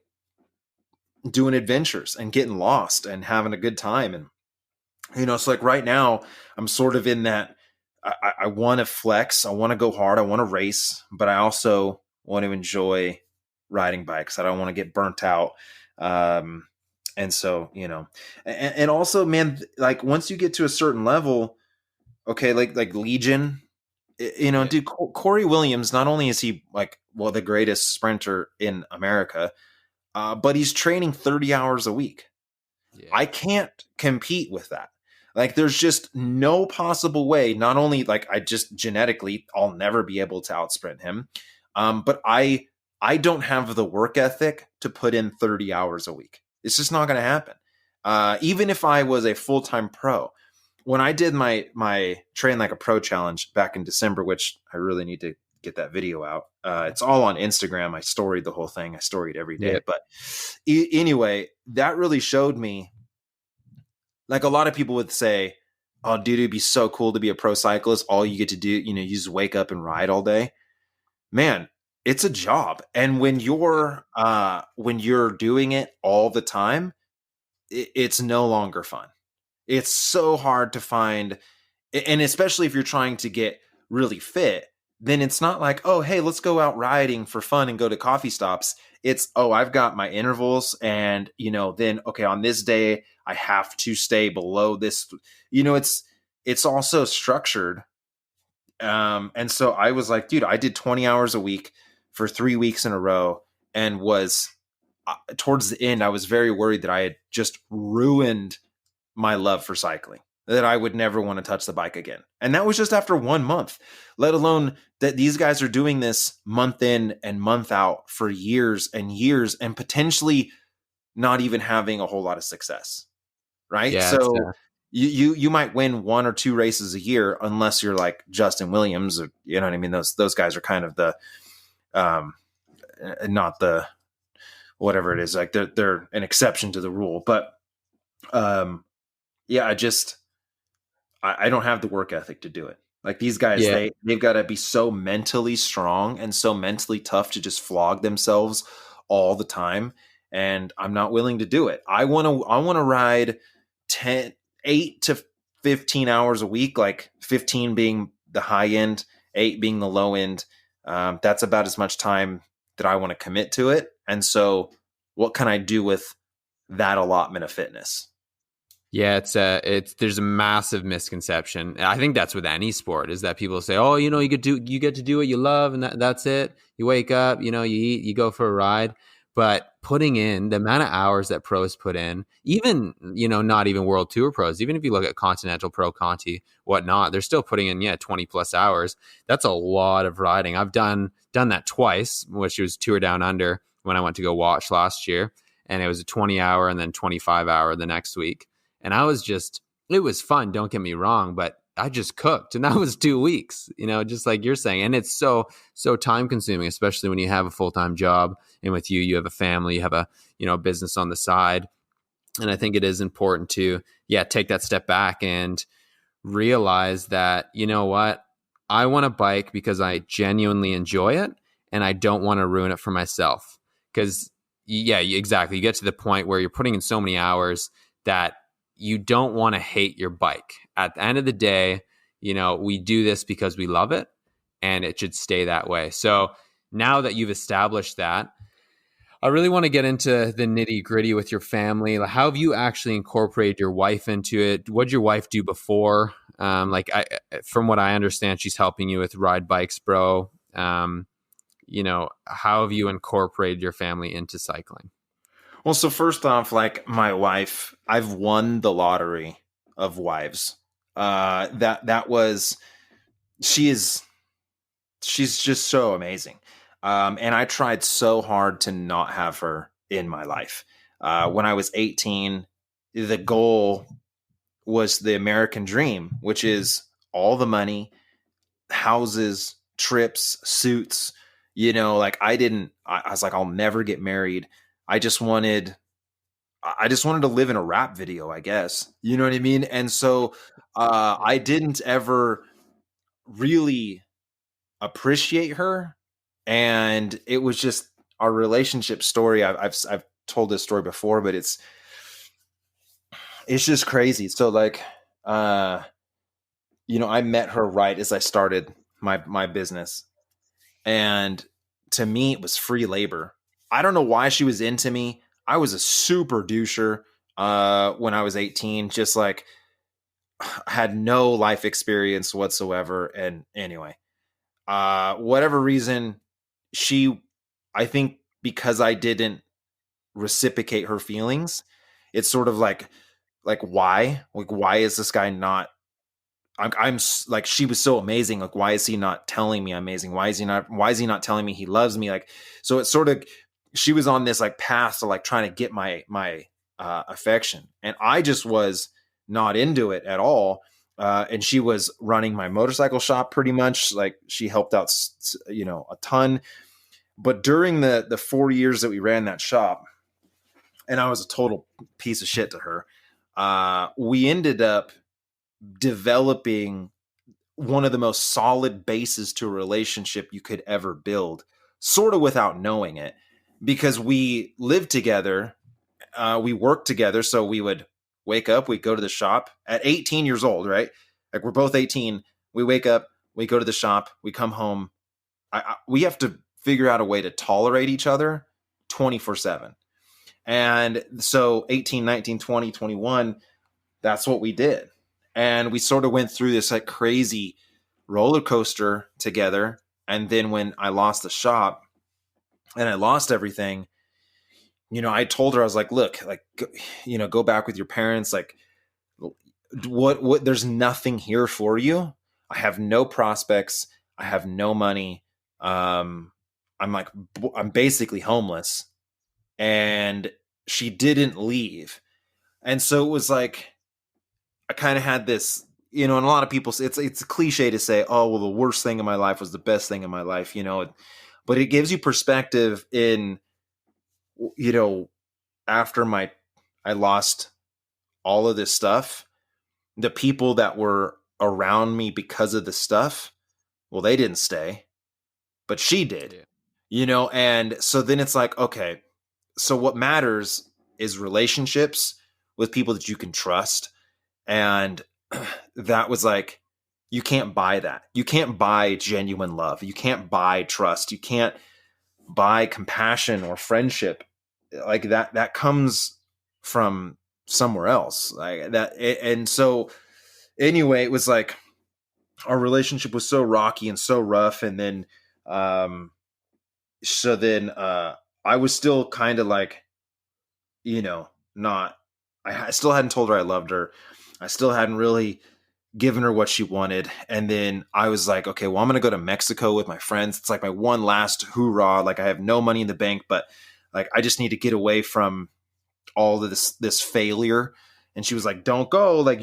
doing adventures and getting lost and having a good time. And, so like right now I'm sort of in that, I want to flex. I want to go hard. I want to race, but I also want to enjoy riding bikes. I don't want to get burnt out. And so, and also, man, like once you get to a certain level, okay, like Legion, Yeah. dude, Corey Williams, not only is he like, well, the greatest sprinter in America, but he's training 30 hours a week. Yeah. I can't compete with that. Like, there's just no possible way. Not only like I just genetically, I'll never be able to outsprint him, but I don't have the work ethic to put in 30 hours a week. It's just not going to happen. Even if I was a full time pro, when I did my train like a pro challenge back in December, which I really need to get that video out. It's all on Instagram. I storied the whole thing. I storied every day. Yeah. But anyway, that really showed me, like a lot of people would say, oh, dude, it'd be so cool to be a pro cyclist. All you get to do, you just wake up and ride all day. Man, it's a job. And when you're doing it all the time, it's no longer fun. It's so hard to find, and especially if you're trying to get really fit, then it's not like, oh, hey, let's go out riding for fun and go to coffee stops. It's, oh, I've got my intervals, and then okay, on this day I have to stay below this. It's also structured. And so I was like, dude, I did 20 hours a week for 3 weeks in a row, and was towards the end, I was very worried that I had just ruined my love for cycling, that I would never want to touch the bike again. And that was just after 1 month, let alone that these guys are doing this month in and month out for years and years, and potentially not even having a whole lot of success. Right. Yeah. It's, So you might win 1 or 2 races a year, unless you're like Justin Williams, or, you know what I mean? Those guys are kind of the, not the, whatever it is, like they're an exception to the rule. But, yeah, I don't have the work ethic to do it. Like these guys, yeah. they've got to be so mentally strong and so mentally tough to just flog themselves all the time. And I'm not willing to do it. I want to ride 8 to 15 hours a week, like 15 being the high end, 8 being the low end. That's about as much time that I want to commit to it. And so what can I do with that allotment of fitness? Yeah, there's a massive misconception. And I think that's with any sport, is that people say, "Oh, you get to do what you love, and that's it. You wake up, you eat, you go for a ride." But putting in the amount of hours that pros put in, even not even World Tour pros, even if you look at Continental Pro, Conti, whatnot, they're still putting in 20 plus hours. That's a lot of riding. I've done that twice, which was Tour Down Under when I went to go watch last year, and it was a 20-hour and then 25-hour the next week. And it was fun, don't get me wrong, but I just cooked, and that was 2 weeks, just like you're saying. And it's so time consuming, especially when you have a full-time job, and with you have a family, you have a, business on the side. And I think it is important to, take that step back and realize that, what, I want to bike because I genuinely enjoy it, and I don't want to ruin it for myself. Because exactly. You get to the point where you're putting in so many hours that you don't want to hate your bike. At the end of the day, we do this because we love it, and it should stay that way. So now that you've established that, I really want to get into the nitty gritty with your family. Like, how have you actually incorporated your wife into it? What did your wife do before? From what I understand, she's helping you with Ride Bikes Bro. How have you incorporated your family into cycling? Well, so first off, like my wife, I've won the lottery of wives. That was, she's just so amazing. And I tried so hard to not have her in my life. When I was 18, the goal was the American dream, which is all the money, houses, trips, suits. Like I was like, I'll never get married. I just wanted to live in a rap video, I guess. You know what I mean? And so I didn't ever really appreciate her. And it was just our relationship story. I've told this story before, but it's just crazy. So like, I met her right as I started my business. And to me, it was free labor. I don't know why she was into me. I was a super doucher when I was 18, just like had no life experience whatsoever. And anyway, whatever reason, she, I think because I didn't reciprocate her feelings, it's sort of like why is this guy not, I'm like, she was so amazing. Like, why is he not telling me I'm amazing? Why is he not telling me he loves me? Like, so it's sort of, she was on this like path to like trying to get my affection. And I just was not into it at all. And she was running my motorcycle shop pretty much. Like, she helped out, a ton. But during the 4 years that we ran that shop, and I was a total piece of shit to her, we ended up developing one of the most solid bases to a relationship you could ever build, sort of without knowing it, because we lived together, we worked together. So we would wake up, we'd go to the shop at 18 years old, right? Like, we're both 18. We wake up, we go to the shop, we come home. We have to figure out a way to tolerate each other 24/7. And so 18, 19, 20, 21, that's what we did. And we sort of went through this like crazy roller coaster together. And then when I lost the shop and I lost everything, I told her, I was like, look, like, go back with your parents. Like, what, there's nothing here for you. I have no prospects. I have no money. I'm basically homeless. And she didn't leave. And so it was like, I kind of had this, and a lot of people say it's a cliche to say, oh, well, the worst thing in my life was the best thing in my life, but it gives you perspective in, after I lost all of this stuff, the people that were around me because of the stuff, well, they didn't stay, but she did, and so then it's like, okay, so what matters is relationships with people that you can trust. And that was like, you can't buy that. You can't buy genuine love. You can't buy trust. You can't buy compassion or friendship. Like that comes from somewhere else, like that. And so anyway, it was like, our relationship was so rocky and so rough. And then, I was still kind of like, not, I still hadn't told her I loved her. I still hadn't really given her what she wanted. And then I was like, okay, well, I'm going to go to Mexico with my friends. It's like my one last hoorah. Like, I have no money in the bank, but like, I just need to get away from all of this failure. And she was like, don't go. Like,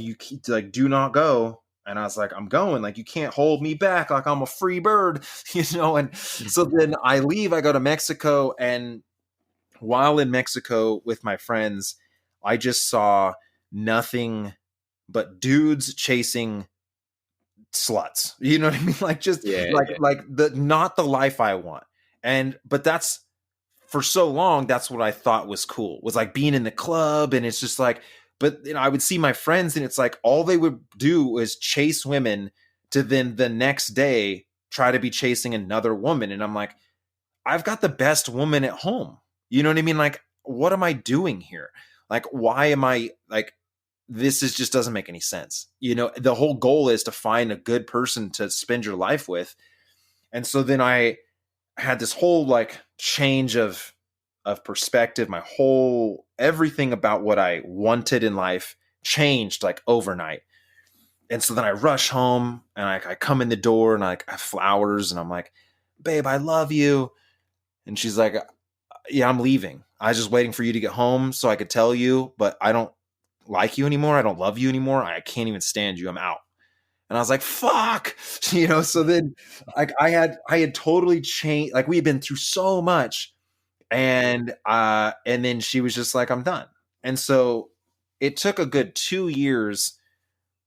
do not go. And I was like, I'm going. Like, you can't hold me back. Like, I'm a free bird, And so then I leave, I go to Mexico. And while in Mexico with my friends, I just saw nothing but dudes chasing sluts. You know what I mean? Like, just like not the life I want. But that's, for so long, that's what I thought was cool, was like being in the club. And it's just like, but I would see my friends and it's like, all they would do was chase women to then the next day try to be chasing another woman. And I'm like, I've got the best woman at home. You know what I mean? Like, what am I doing here? Like, why am I like, just doesn't make any sense. The whole goal is to find a good person to spend your life with. And so then I had this whole like change of perspective. Everything about what I wanted in life changed like overnight. And so then I rush home and I come in the door and I have flowers and I'm like, babe, I love you. And she's like, yeah, I'm leaving. I was just waiting for you to get home so I could tell you, but I don't like you anymore. I don't love you anymore. I can't even stand you. I'm out. And I was like, fuck, so then like I had totally changed. Like, we had been through so much. And then she was just like, I'm done. And so it took a good 2 years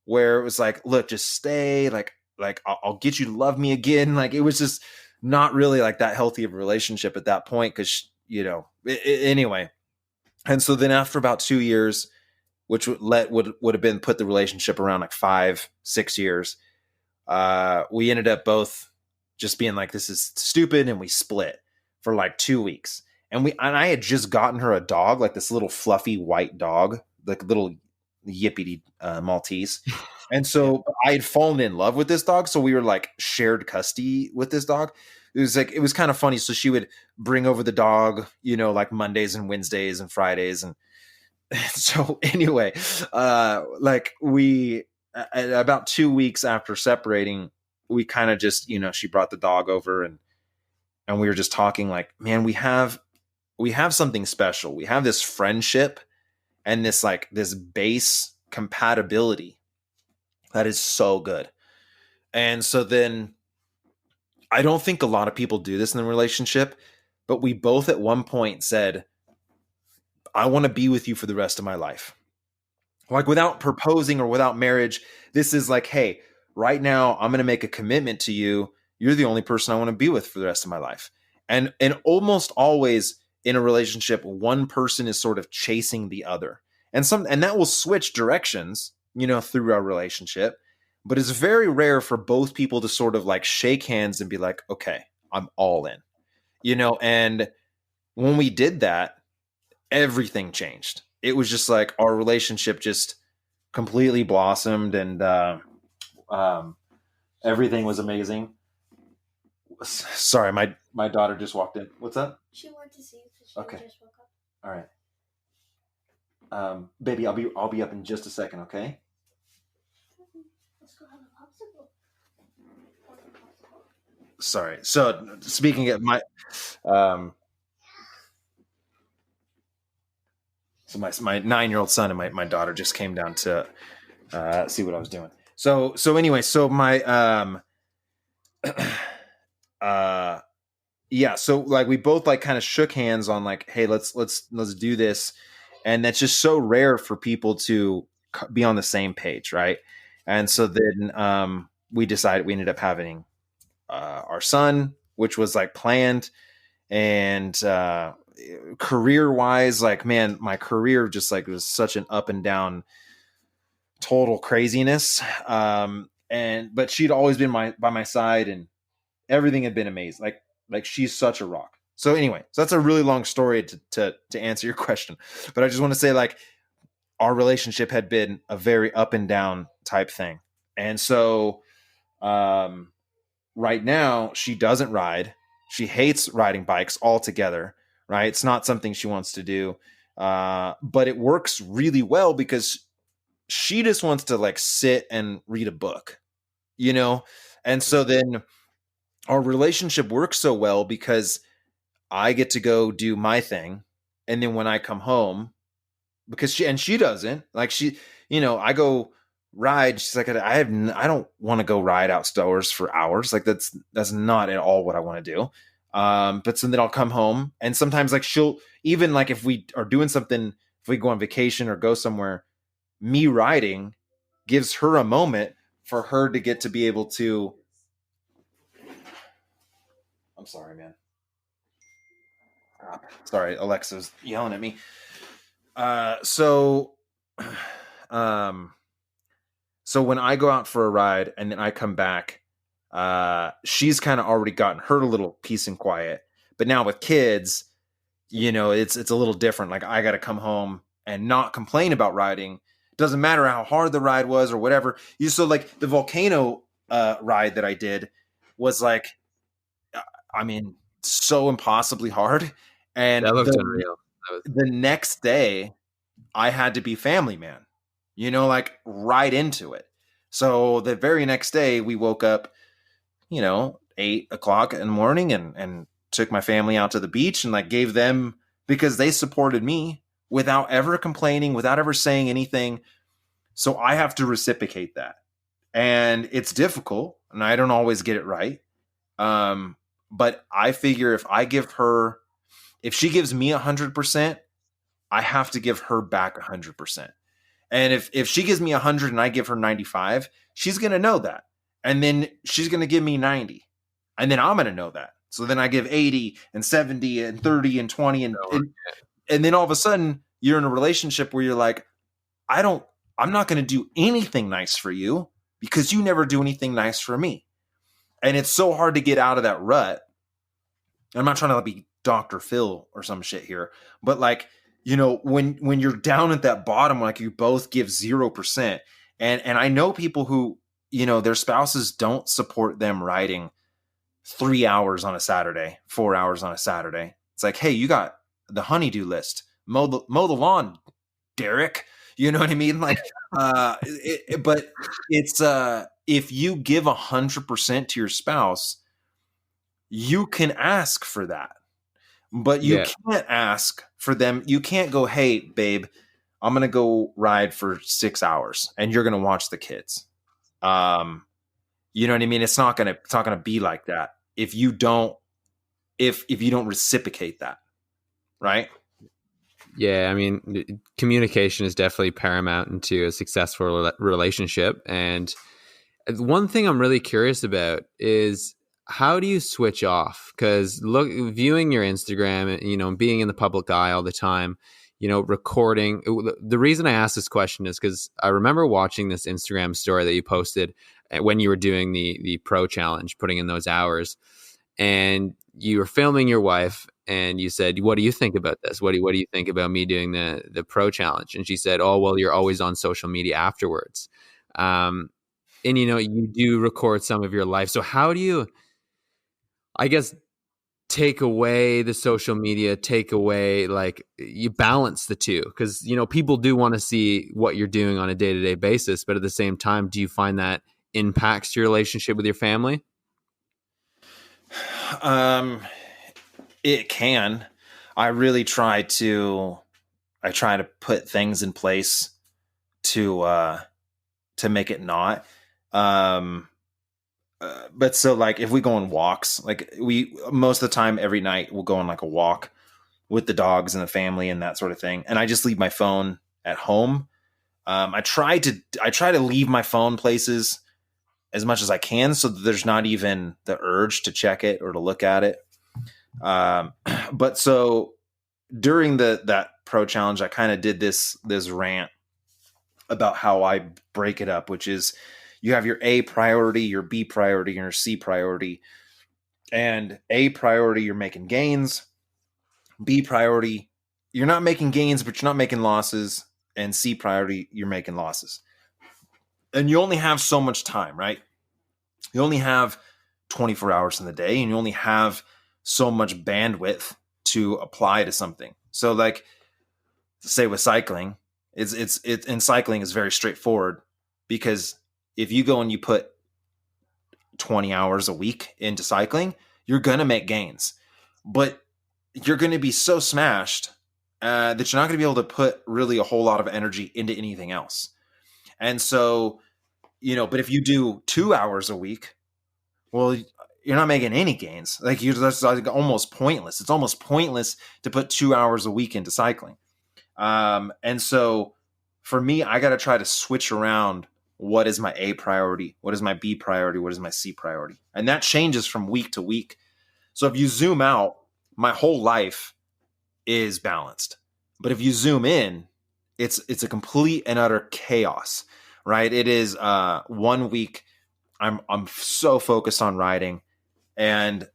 where it was like, look, just stay. Like I'll get you to love me again. Like, it was just not really like that healthy of a relationship at that point. Cause anyway. And so then after about 2 years, which would have been put the relationship around like 5-6 years, we ended up both just being like, this is stupid. And we split. for like 2 weeks. And I had just gotten her a dog, like this little fluffy white dog, like little yippity Maltese. And Yeah. so I had fallen in love with this dog. So we were like shared custody with this dog. It was kind of funny. So she would bring over the dog, like Mondays and Wednesdays and Fridays. And so anyway, like about 2 weeks after separating, we kind of just, she brought the dog over and we were just talking like, man, we have something special. We have this friendship and this base compatibility that is so good. And so then I don't think a lot of people do this in a relationship, but we both at one point said, I want to be with you for the rest of my life. Like without proposing or without marriage, this is like, hey, right now I'm going to make a commitment to you. You're the only person I want to be with for the rest of my life. And almost always in a relationship, one person is sort of chasing the other. And that will switch directions, through our relationship. But it's very rare for both people to sort of like shake hands and be like, okay, I'm all in, and when we did that, everything changed. It was just like our relationship just completely blossomed and everything was amazing. Sorry, my daughter just walked in. What's up? She wanted to see if she Okay. just woke up. All right. Baby, I'll be up in just a second, okay? Let's go have a popsicle. Sorry. So speaking of my so my 9-year-old son and my daughter just came down to see what I was doing. So anyway, so my yeah, so like we both like kind of shook hands on like, hey, let's do this. And that's just so rare for people to be on the same page, right? And so then we ended up having our son, which was like planned. And career wise, like, man, my career just like was such an up and down total craziness. But she'd always been by my side and everything had been amazing. Like she's such a rock. So anyway, so that's a really long story to answer your question. But I just want to say like our relationship had been a very up and down type thing. And so right now she doesn't ride. She hates riding bikes altogether, right? It's not something she wants to do. But it works really well because she just wants to like sit and read a book, And so then our relationship works so well because I get to go do my thing. And then when I come home, because she doesn't like, I go ride. She's like, I don't want to go ride outdoors for hours. Like that's not at all what I want to do. But so then I'll come home and sometimes like she'll even like, if we are doing something, if we go on vacation or go somewhere, me riding gives her a moment for her to get to be able to, I'm sorry, man. Sorry, Alexa's yelling at me. So when I go out for a ride and then I come back, she's kind of already gotten her little peace and quiet. But now with kids, it's a little different. Like I got to come home and not complain about riding. Doesn't matter how hard the ride was or whatever. So like the volcano ride that I did was like, I mean, so impossibly hard. And That looked unreal. The next day I had to be family man, like right into it. So the very next day we woke up, 8:00 in the morning and took my family out to the beach and like gave them, because they supported me without ever complaining, without ever saying anything. So I have to reciprocate that. And it's difficult and I don't always get it right. But I figure if she gives me 100%, I have to give her back 100%. And if she gives me 100 and I give her 95, she's going to know that. And then she's going to give me 90. And then I'm going to know that. So then I give 80 and 70 and 30 and 20 and then all of a sudden you're in a relationship where you're like, I'm not going to do anything nice for you because you never do anything nice for me. And it's so hard to get out of that rut. I'm not trying to be Dr. Phil or some shit here, but like, when you're down at that bottom, like you both give 0%. And I know people who, their spouses don't support them riding 3 hours on a Saturday, 4 hours on a Saturday. It's like, hey, you got the honeydew list. Mow the lawn, Derek. You know what I mean? Like, but it's if you give 100% to your spouse, you can ask for that, but you can't ask for them. You can't go, hey, babe, I'm gonna go ride for 6 hours, and you're gonna watch the kids. You know what I mean? It's not gonna be like that if you don't reciprocate that, right? Yeah, I mean, communication is definitely paramount into a successful relationship. And one thing I'm really curious about is, how do you switch off? Because viewing your Instagram, being in the public eye all the time, recording. The reason I asked this question is because I remember watching this Instagram story that you posted when you were doing the pro challenge, putting in those hours, and you were filming your wife, and you said, "What do you think about this? What do you think about me doing the pro challenge?" And she said, "Oh, well, you're always on social media afterwards." And you do record some of your life. So how do you, I guess, take away the social media, like, you balance the two? Because people do want to see what you're doing on a day-to-day basis, but at the same time, do you find that impacts your relationship with your family? It can. I really try to put things in place to make it not. But so, like, if we go on walks, like, we most of the time every night we'll go on like a walk with the dogs and the family and that sort of thing, and I just leave my phone at home. I try to leave my phone places as much as I can, so that there's not even the urge to check it or to look at it. But so during that pro challenge, I kind of did this rant about how I break it up, which is, you have your A priority, your B priority, and your C priority. And A priority, you're making gains. B priority, you're not making gains, but you're not making losses. And C priority, you're making losses. And you only have so much time, right? You only have 24 hours in the day, and you only have so much bandwidth to apply to something. So, like, say with cycling, in cycling is very straightforward, because if you go and you put 20 hours a week into cycling, you're going to make gains, but you're going to be so smashed that you're not going to be able to put really a whole lot of energy into anything else. And so, but if you do 2 hours a week, well, you're not making any gains. Like, that's like almost pointless. It's almost pointless to put 2 hours a week into cycling. And so for me, I got to try to switch around. What is my A priority? What is my B priority? What is my C priority? And that changes from week to week. So if you zoom out, my whole life is balanced. But if you zoom in, it's a complete and utter chaos, right? It is 1 week I'm so focused on riding, and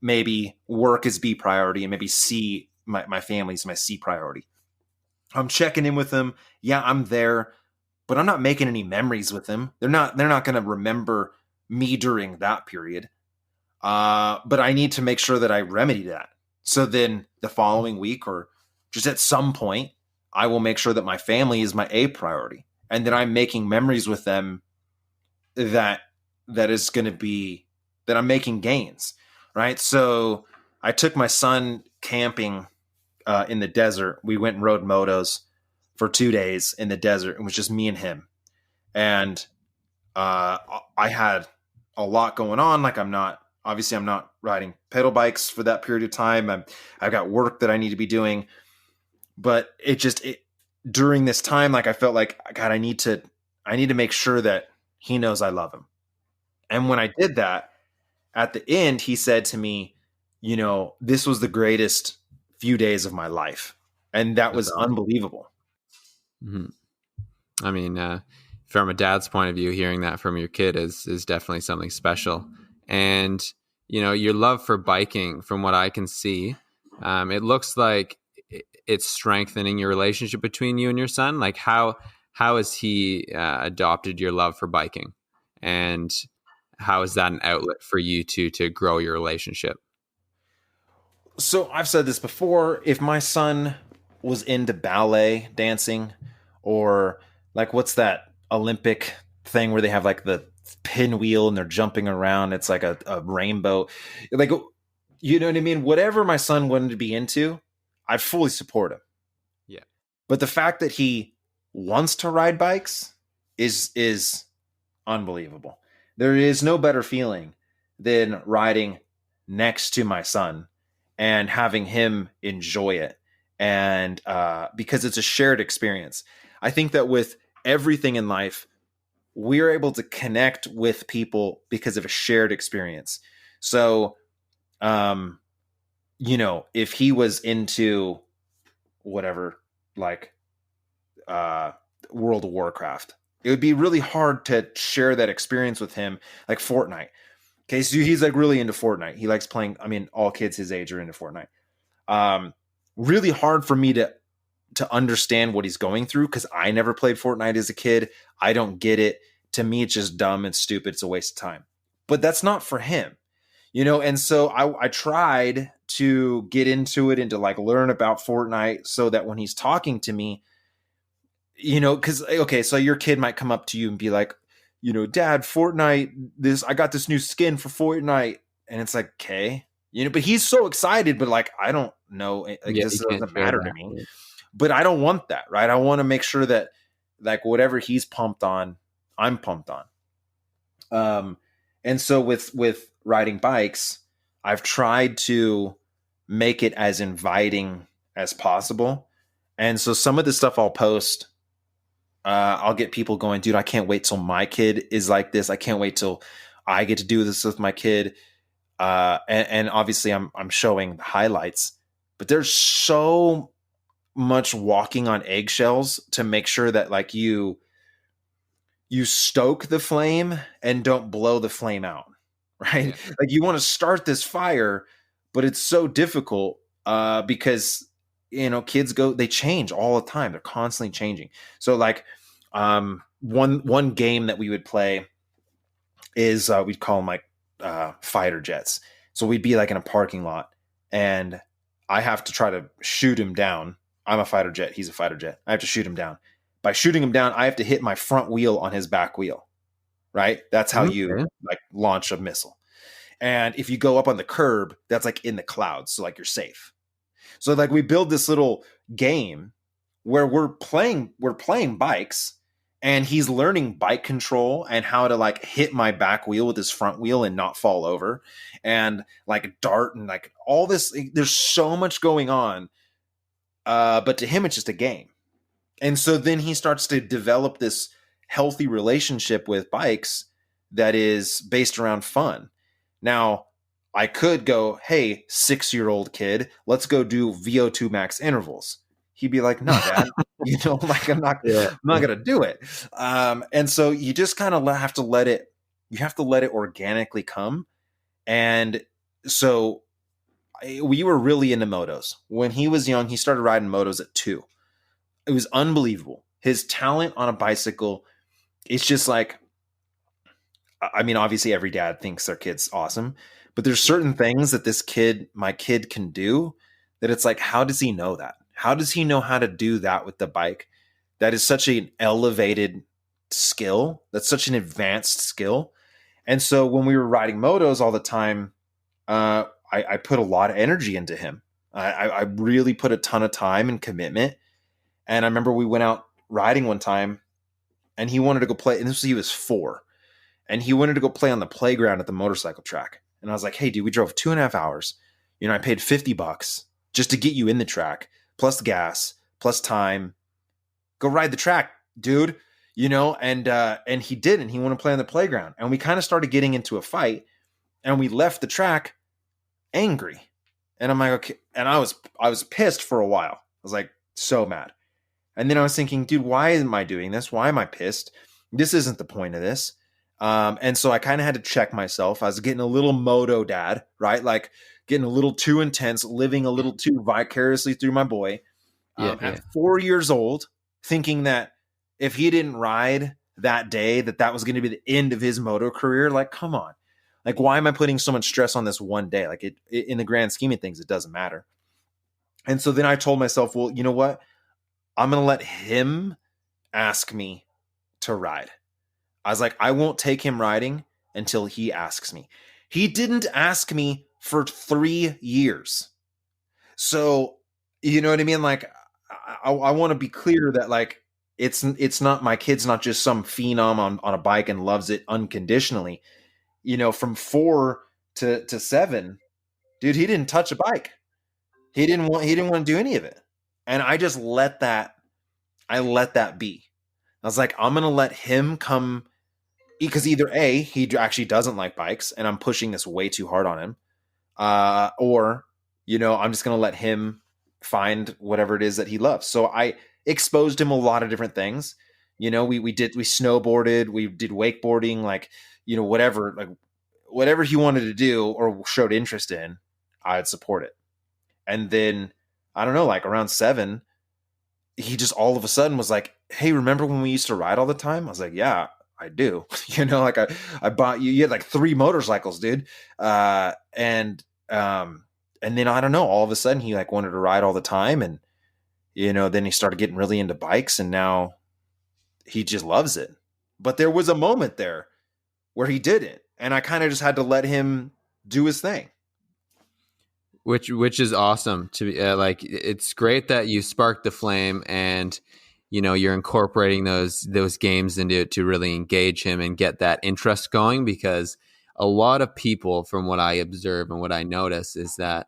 maybe work is B priority, and maybe C, my family's my C priority. I'm checking in with them. Yeah, I'm there, but I'm not making any memories with them. They're not going to remember me during that period. But I need to make sure that I remedy that. So then the following week, or just at some point, I will make sure that my family is my A priority, and that I'm making memories with them that is going to be, that I'm making gains, right? So I took my son camping in the desert. We went and rode motos for 2 days in the desert. It was just me and him. And I had a lot going on. Like, I'm not riding pedal bikes for that period of time. I've got work that I need to be doing. But during this time, like, I felt like, God, I need to make sure that he knows I love him. And when I did that, at the end, he said to me, this was the greatest few days of my life. And that was unbelievable. Mm-hmm. I mean, from a dad's point of view, hearing that from your kid is definitely something special. And, your love for biking, from what I can see, It looks like it's strengthening your relationship between you and your son. Like how has he adopted your love for biking, and how is that an outlet for you to grow your relationship? So I've said this before. If my son was into ballet dancing, or like what's that Olympic thing where they have like the pinwheel and they're jumping around, it's like a rainbow. Like, you know what I mean? Whatever my son wanted to be into, I'd fully support him. Yeah. But the fact that he wants to ride bikes is unbelievable. There is no better feeling than riding next to my son and having him enjoy it. And because it's a shared experience. I think that with everything in life, we're able to connect with people because of a shared experience. So, if he was into whatever, like World of Warcraft, it would be really hard to share that experience with him, like Fortnite. Okay, so he's like really into Fortnite. He likes playing. I mean, all kids his age are into Fortnite. Really hard for me to understand what he's going through because I never played Fortnite as a kid. I don't get it. To me, it's just dumb and stupid. It's a waste of time. But that's not for him, And so I tried to get into it and to like learn about Fortnite so that when he's talking to me, because okay, so your kid might come up to you and be like, Dad, Fortnite, I got this new skin for Fortnite, and it's like, okay, but he's so excited, but like, I don't know, like, this doesn't matter to me. Yeah. But I don't want that, right? I want to make sure that like whatever he's pumped on, I'm pumped on. And so with riding bikes, I've tried to make it as inviting as possible. And so some of the stuff I'll post, I'll get people going, dude, I can't wait till my kid is like this. I can't wait till I get to do this with my kid. And obviously I'm showing the highlights, but there's so much walking on eggshells to make sure that like you stoke the flame and don't blow the flame out, right? Yeah. Like you want to start this fire, but it's so difficult because kids they change all the time. They're constantly changing. So like one game that we would play is we'd call them like fighter jets. So we'd be like in a parking lot and I have to try to shoot him down. I'm a fighter jet. He's a fighter jet. I have to shoot him down. By shooting him down, I have to hit my front wheel on his back wheel, right? That's how you like launch a missile. And if you go up on the curb, that's like in the clouds. So like you're safe. So like we build this little game where we're playing bikes and he's learning bike control and how to like hit my back wheel with his front wheel and not fall over and like dart and like all this. There's so much going on. But to him, it's just a game. And so then he starts to develop this healthy relationship with bikes that is based around fun. Now, I could go, hey, 6-year-old kid, let's go do VO2 max intervals. He'd be like, no, Dad, like I'm not going to do it. And so you just kind of have to let it organically come. And so we were really into motos. When he was young, he started riding motos at 2. It was unbelievable. His talent on a bicycle, it's just like, I mean, obviously every dad thinks their kid's awesome, but there's certain things that my kid can do that it's like, how does he know that? How does he know how to do that with the bike? That is such an elevated skill. That's such an advanced skill. And so when we were riding motos all the time, I put a lot of energy into him. I really put a ton of time and commitment. And I remember we went out riding one time and he wanted to go play. And he was 4. And he wanted to go play on the playground at the motorcycle track. And I was like, hey, dude, we drove 2.5 hours. I paid $50 just to get you in the track, plus gas, plus time. Go ride the track, dude. And he didn't. He wanted to play on the playground. And we kind of started getting into a fight. And we left the track angry. And I'm like, okay. And I was pissed for a while. I was like, so mad. And then I was thinking, dude, why am I doing this? Why am I pissed? This isn't the point of this. And so I kind of had to check myself. I was getting a little moto dad, right? Like getting a little too intense, living a little too vicariously through my boy. At 4 years old, thinking that if he didn't ride that day, that was going to be the end of his moto career. Like, come on. Like, why am I putting so much stress on this one day? Like, it in the grand scheme of things, it doesn't matter. And so then I told myself, well, you know what? I'm going to let him ask me to ride. I was like, I won't take him riding until he asks me. He didn't ask me for 3 years. So, you know what I mean? Like, I want to be clear that, like, it's not, my kid's not just some phenom on a bike and loves it unconditionally. You know, from 4 to 7, dude, he didn't touch a bike. He didn't want to do any of it. And I just let that be. I was like, I'm going to let him come, because either A, he actually doesn't like bikes and I'm pushing this way too hard on him. Or, you know, I'm just going to let him find whatever it is that he loves. So I exposed him a lot of different things. You know, we snowboarded, we did wakeboarding, like, you know, whatever he wanted to do or showed interest in, I'd support it. And then, I don't know, like around 7, he just all of a sudden was like, hey, remember when we used to ride all the time? I was like, yeah, I do. You know, like I bought you had like 3 motorcycles, dude. And then I don't know, all of a sudden he like wanted to ride all the time. And, you know, then he started getting really into bikes and now he just loves it. But there was a moment there where he didn't. And I kind of just had to let him do his thing. Which is awesome to be like, it's great that you sparked the flame and, you know, you're incorporating those games into it to really engage him and get that interest going, because a lot of people, from what I observe and what I notice, is that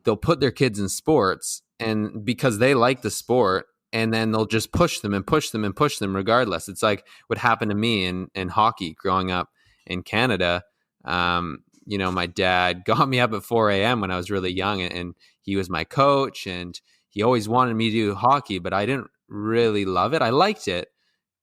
they'll put their kids in sports and because they like the sport, and then they'll just push them and push them and push them regardless. It's like what happened to me in hockey growing up in Canada. You know, my dad got me up at 4 a.m. when I was really young, and he was my coach, and he always wanted me to do hockey, but I didn't really love it. I liked it,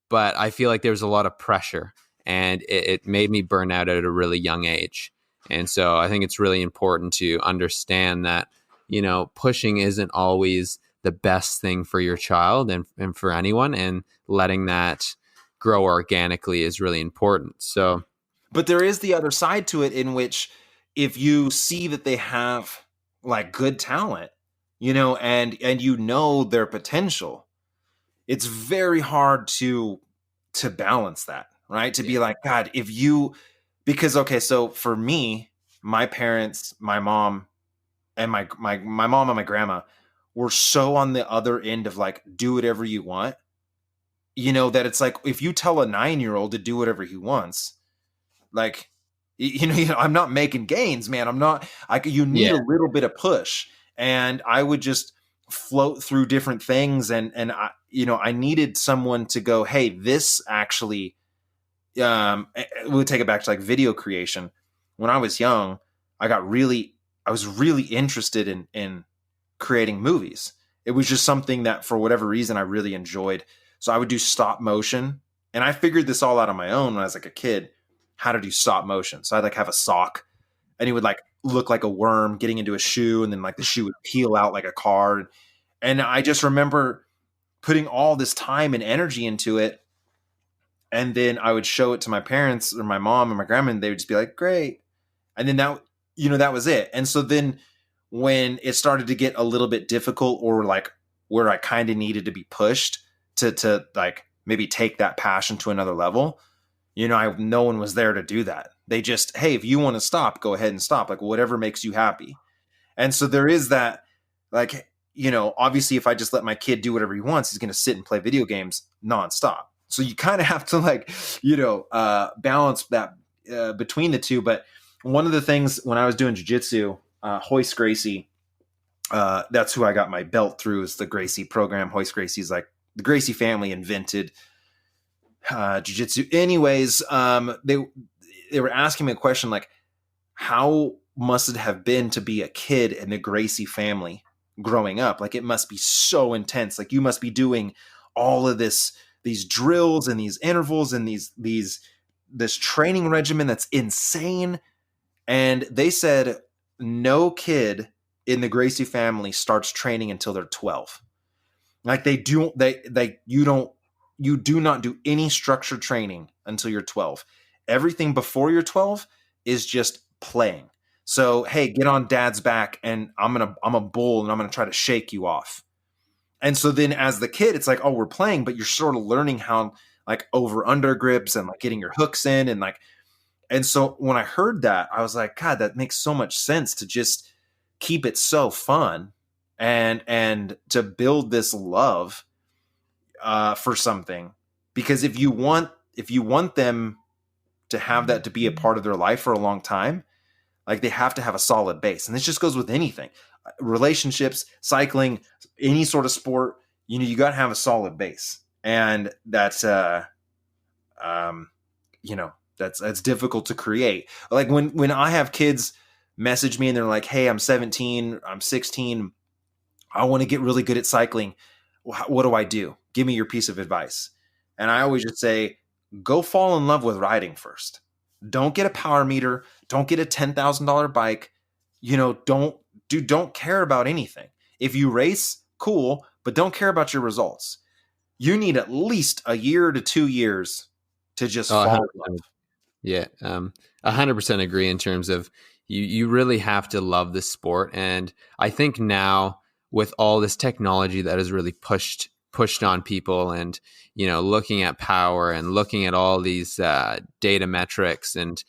but I feel like there was a lot of pressure, and it made me burn out at a really young age. And so I think it's really important to understand that, you know, pushing isn't always the best thing for your child and for anyone, and letting that grow organically is really important. So, but there is the other side to it, in which if you see that they have like good talent, you know, and you know their potential, it's very hard to balance that, right? To be like, God, because okay, so for me, my parents, my mom and my mom and my grandma were so on the other end of like, do whatever you want, you know, that it's like, if you tell a 9-year-old to do whatever he wants, like, you know, I'm not making gains, man. You need a little bit of push. And I would just float through different things. And I, you know, I needed someone to go, hey, this actually, we'll take it back to like video creation. When I was young, I was really interested in creating movies. It was just something that for whatever reason I really enjoyed. So I would do stop motion, and I figured this all out on my own when I was like a kid, how to do stop motion. So I'd like have a sock, and it would like look like a worm getting into a shoe, and then like the shoe would peel out like a car. And I just remember putting all this time and energy into it. And then I would show it to my parents or my mom and my grandma, and they would just be like, great. And then that, you know, that was it. And so then when it started to get a little bit difficult, or like where I kind of needed to be pushed to like maybe take that passion to another level, you know, no one was there to do that. They just, hey, if you want to stop, go ahead and stop, like whatever makes you happy. And so there is that, like, you know, obviously if I just let my kid do whatever he wants, he's going to sit and play video games nonstop. So you kind of have to like, you know, balance that between the two. But one of the things when I was doing jiu-jitsu, Hoist Gracie, that's who I got my belt through, is the Gracie program. Hoist Gracie's like, the Gracie family invented jiu-jitsu. Anyways, they were asking me a question like, how must it have been to be a kid in the Gracie family growing up? Like, it must be so intense. Like, you must be doing all of these drills and these intervals and this training regimen that's insane. And they said, no kid in the Gracie family starts training until they're 12. Like you do not do any structured training until you're 12. Everything before you're 12 is just playing. So, hey, get on dad's back and I'm a bull and I'm going to try to shake you off. And so then as the kid, it's like, oh, we're playing, but you're sort of learning how like over under grips and like getting your hooks in and like, and so when I heard that, I was like, God, that makes so much sense to just keep it so fun and to build this love for something. Because if you want them to have that to be a part of their life for a long time, like they have to have a solid base. And this just goes with anything, relationships, cycling, any sort of sport. You know, you got to have a solid base, and that's you know, that's difficult to create. Like when I have kids message me and they're like, "Hey, I'm 17, I'm 16, I want to get really good at cycling. What do I do? Give me your piece of advice." And I always just say, go fall in love with riding first. Don't get a power meter. Don't get a $10,000 bike. You know, don't care about anything. If you race, cool, but don't care about your results. You need at least a year to 2 years to just fall in 100%. love. Yeah, 100% agree in terms of you really have to love the sport. And I think now with all this technology that has really pushed on people and, you know, looking at power and looking at all these data metrics, and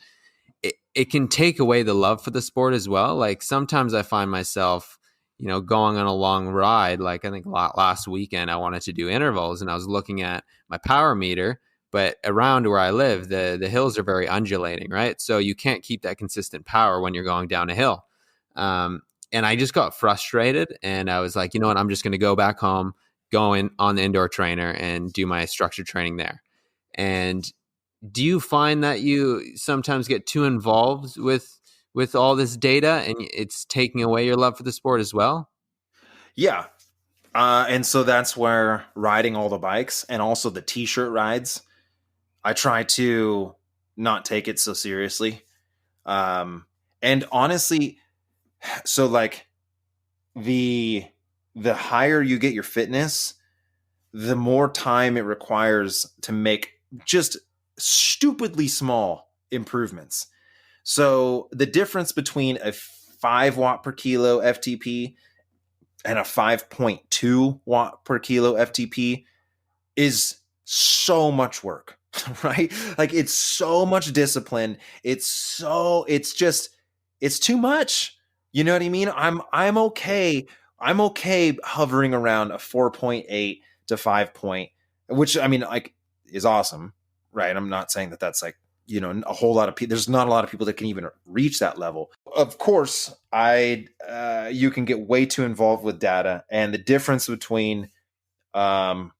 it can take away the love for the sport as well. Like sometimes I find myself, you know, going on a long ride. Like I think last weekend I wanted to do intervals and I was looking at my power meter, but around where I live, the hills are very undulating, right? So you can't keep that consistent power when you're going down a hill. And I just got frustrated and I was like, you know what, I'm just going to go back home, go in on the indoor trainer and do my structured training there. And do you find that you sometimes get too involved with all this data and it's taking away your love for the sport as well? Yeah. And so that's where riding all the bikes and also the t-shirt rides, I try to not take it so seriously. And honestly, so like the higher you get your fitness, the more time it requires to make just stupidly small improvements. So the difference between a 5 watt per kilo FTP and a 5.2 watt per kilo FTP is so much work, right? Like it's so much discipline. It's too much. You know what I mean? I'm okay. I'm okay hovering around a 4.8 to 5 point, which I mean, like is awesome, right? I'm not saying that that's like, you know, a whole lot of people. There's not a lot of people that can even reach that level. Of course, you can get way too involved with data and the difference between um,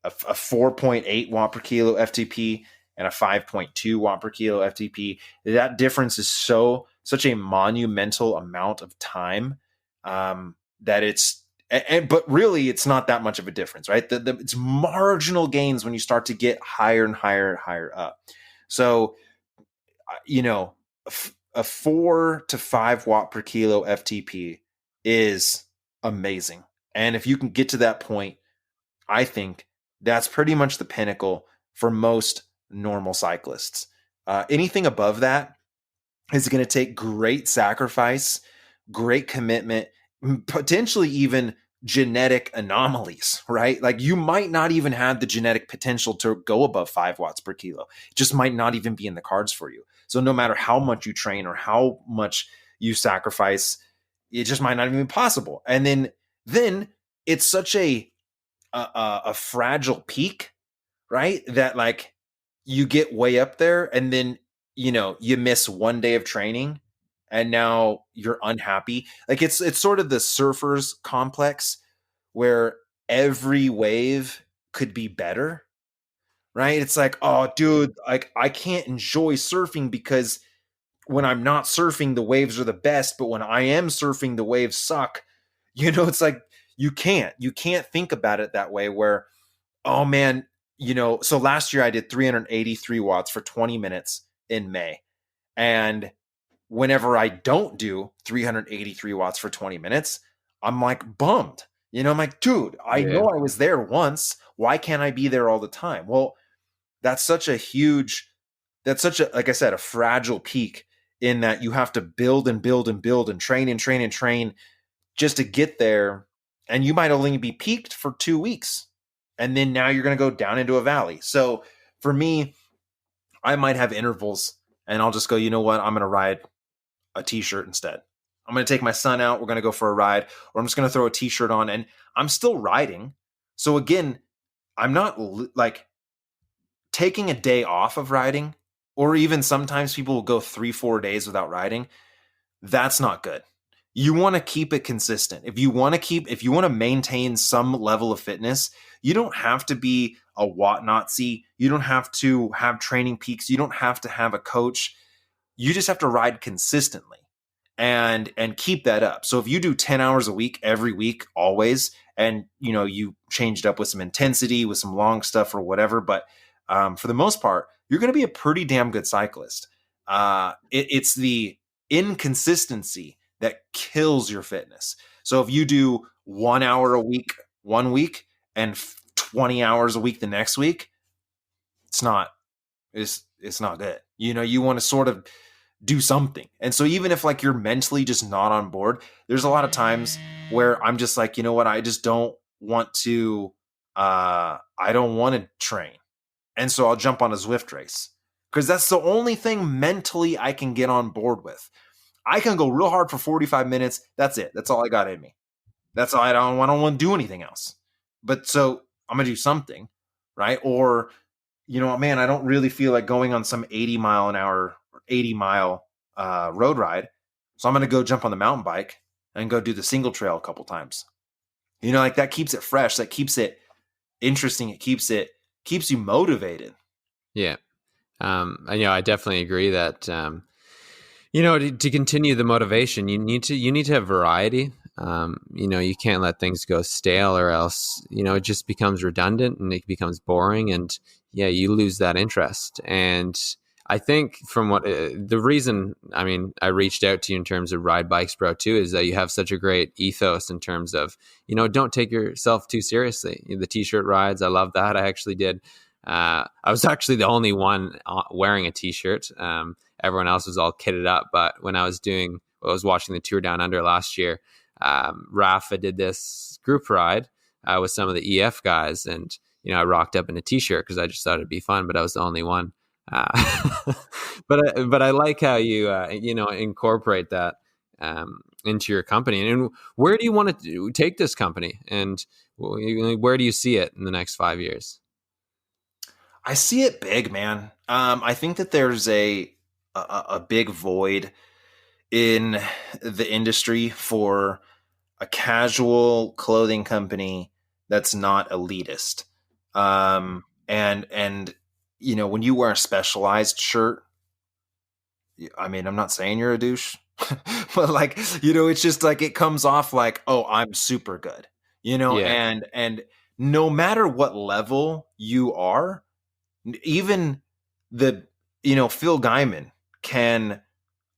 a 4.8 watt per kilo FTP and a 5.2 watt per kilo FTP. That difference is such a monumental amount of time that but really it's not that much of a difference, right? It's marginal gains when you start to get higher and higher and higher up. So, you know, a 4 to 5 watt per kilo FTP is amazing. And if you can get to that point, I think that's pretty much the pinnacle for most normal cyclists. Anything above that is going to take great sacrifice, great commitment, potentially even genetic anomalies, right? Like you might not even have the genetic potential to go above 5 watts per kilo. It just might not even be in the cards for you. So no matter how much you train or how much you sacrifice, it just might not even be possible. And then it's such a fragile peak, right? That like you get way up there and then, you know, you miss one day of training and now you're unhappy. Like it's sort of the surfer's complex where every wave could be better, right? It's like, oh dude, like I can't enjoy surfing because when I'm not surfing, the waves are the best, but when I am surfing, the waves suck. You know, it's like you can't think about it that way where, oh man, you know, so last year I did 383 watts for 20 minutes in May. And whenever I don't do 383 watts for 20 minutes, I'm like bummed. I'm like, dude, I Yeah. know I was there once. Why can't I be there all the time? Well, that's such a huge, like I said, a fragile peak in that you have to build and build and build and train and train and train just to get there. And you might only be peaked for 2 weeks. And then now you're going to go down into a valley. So for me, I might have intervals and I'll just go, you know what? I'm going to ride a t-shirt instead. I'm going to take my son out. We're going to go for a ride, or I'm just going to throw a t-shirt on and I'm still riding. So again, I'm not like taking a day off of riding, or even sometimes people will go 3-4 days without riding. That's not good. You want to keep it consistent. If you want to maintain some level of fitness, you don't have to be a watt Nazi. You don't have to have training peaks. You don't have to have a coach. You just have to ride consistently and keep that up. So if you do 10 hours a week, every week, always, and you change it up with some intensity, with some long stuff or whatever, but for the most part, you're going to be a pretty damn good cyclist. It's the inconsistency that kills your fitness. So if you do 1 hour a week, 1 week, and 20 hours a week the next week, it's not good. You want to sort of do something. And so even if like you're mentally just not on board, there's a lot of times where I'm just like, you know what, I just don't want to I don't want to train. And so I'll jump on a Zwift race because that's the only thing mentally I can get on board with. I can go real hard for 45 minutes. That's it. That's all I got in me. That's all. I don't want to do anything else. But so I'm going to do something, right? Or, man, I don't really feel like going on some 80 mile an hour or 80 mile road ride. So I'm going to go jump on the mountain bike and go do the single trail a couple times. Like that keeps it fresh. That keeps it interesting. It keeps you motivated. Yeah. I definitely agree that, to continue the motivation, you need to have variety. You can't let things go stale or else, it just becomes redundant and it becomes boring and you lose that interest. And I think from what the reason, I reached out to you in terms of Ride Bikes Bro too, is that you have such a great ethos in terms of, don't take yourself too seriously. The t-shirt rides, I love that. I actually did. I was actually the only one wearing a t-shirt. Everyone else was all kitted up. But when I was watching the Tour Down Under last year, Rafa did this group ride with some of the EF guys. And, I rocked up in a t-shirt because I just thought it'd be fun, but I was the only one. But I like how you incorporate that into your company. And where do you want to take this company, and where do you see it in the next 5 years? I see it big, man. I think that there's a big void in the industry for a casual clothing company that's not elitist. And when you wear a Specialized shirt, I'm not saying you're a douche, but like, it's just like it comes off like, oh, I'm super good, and no matter what level you are, even the Phil Gaiman can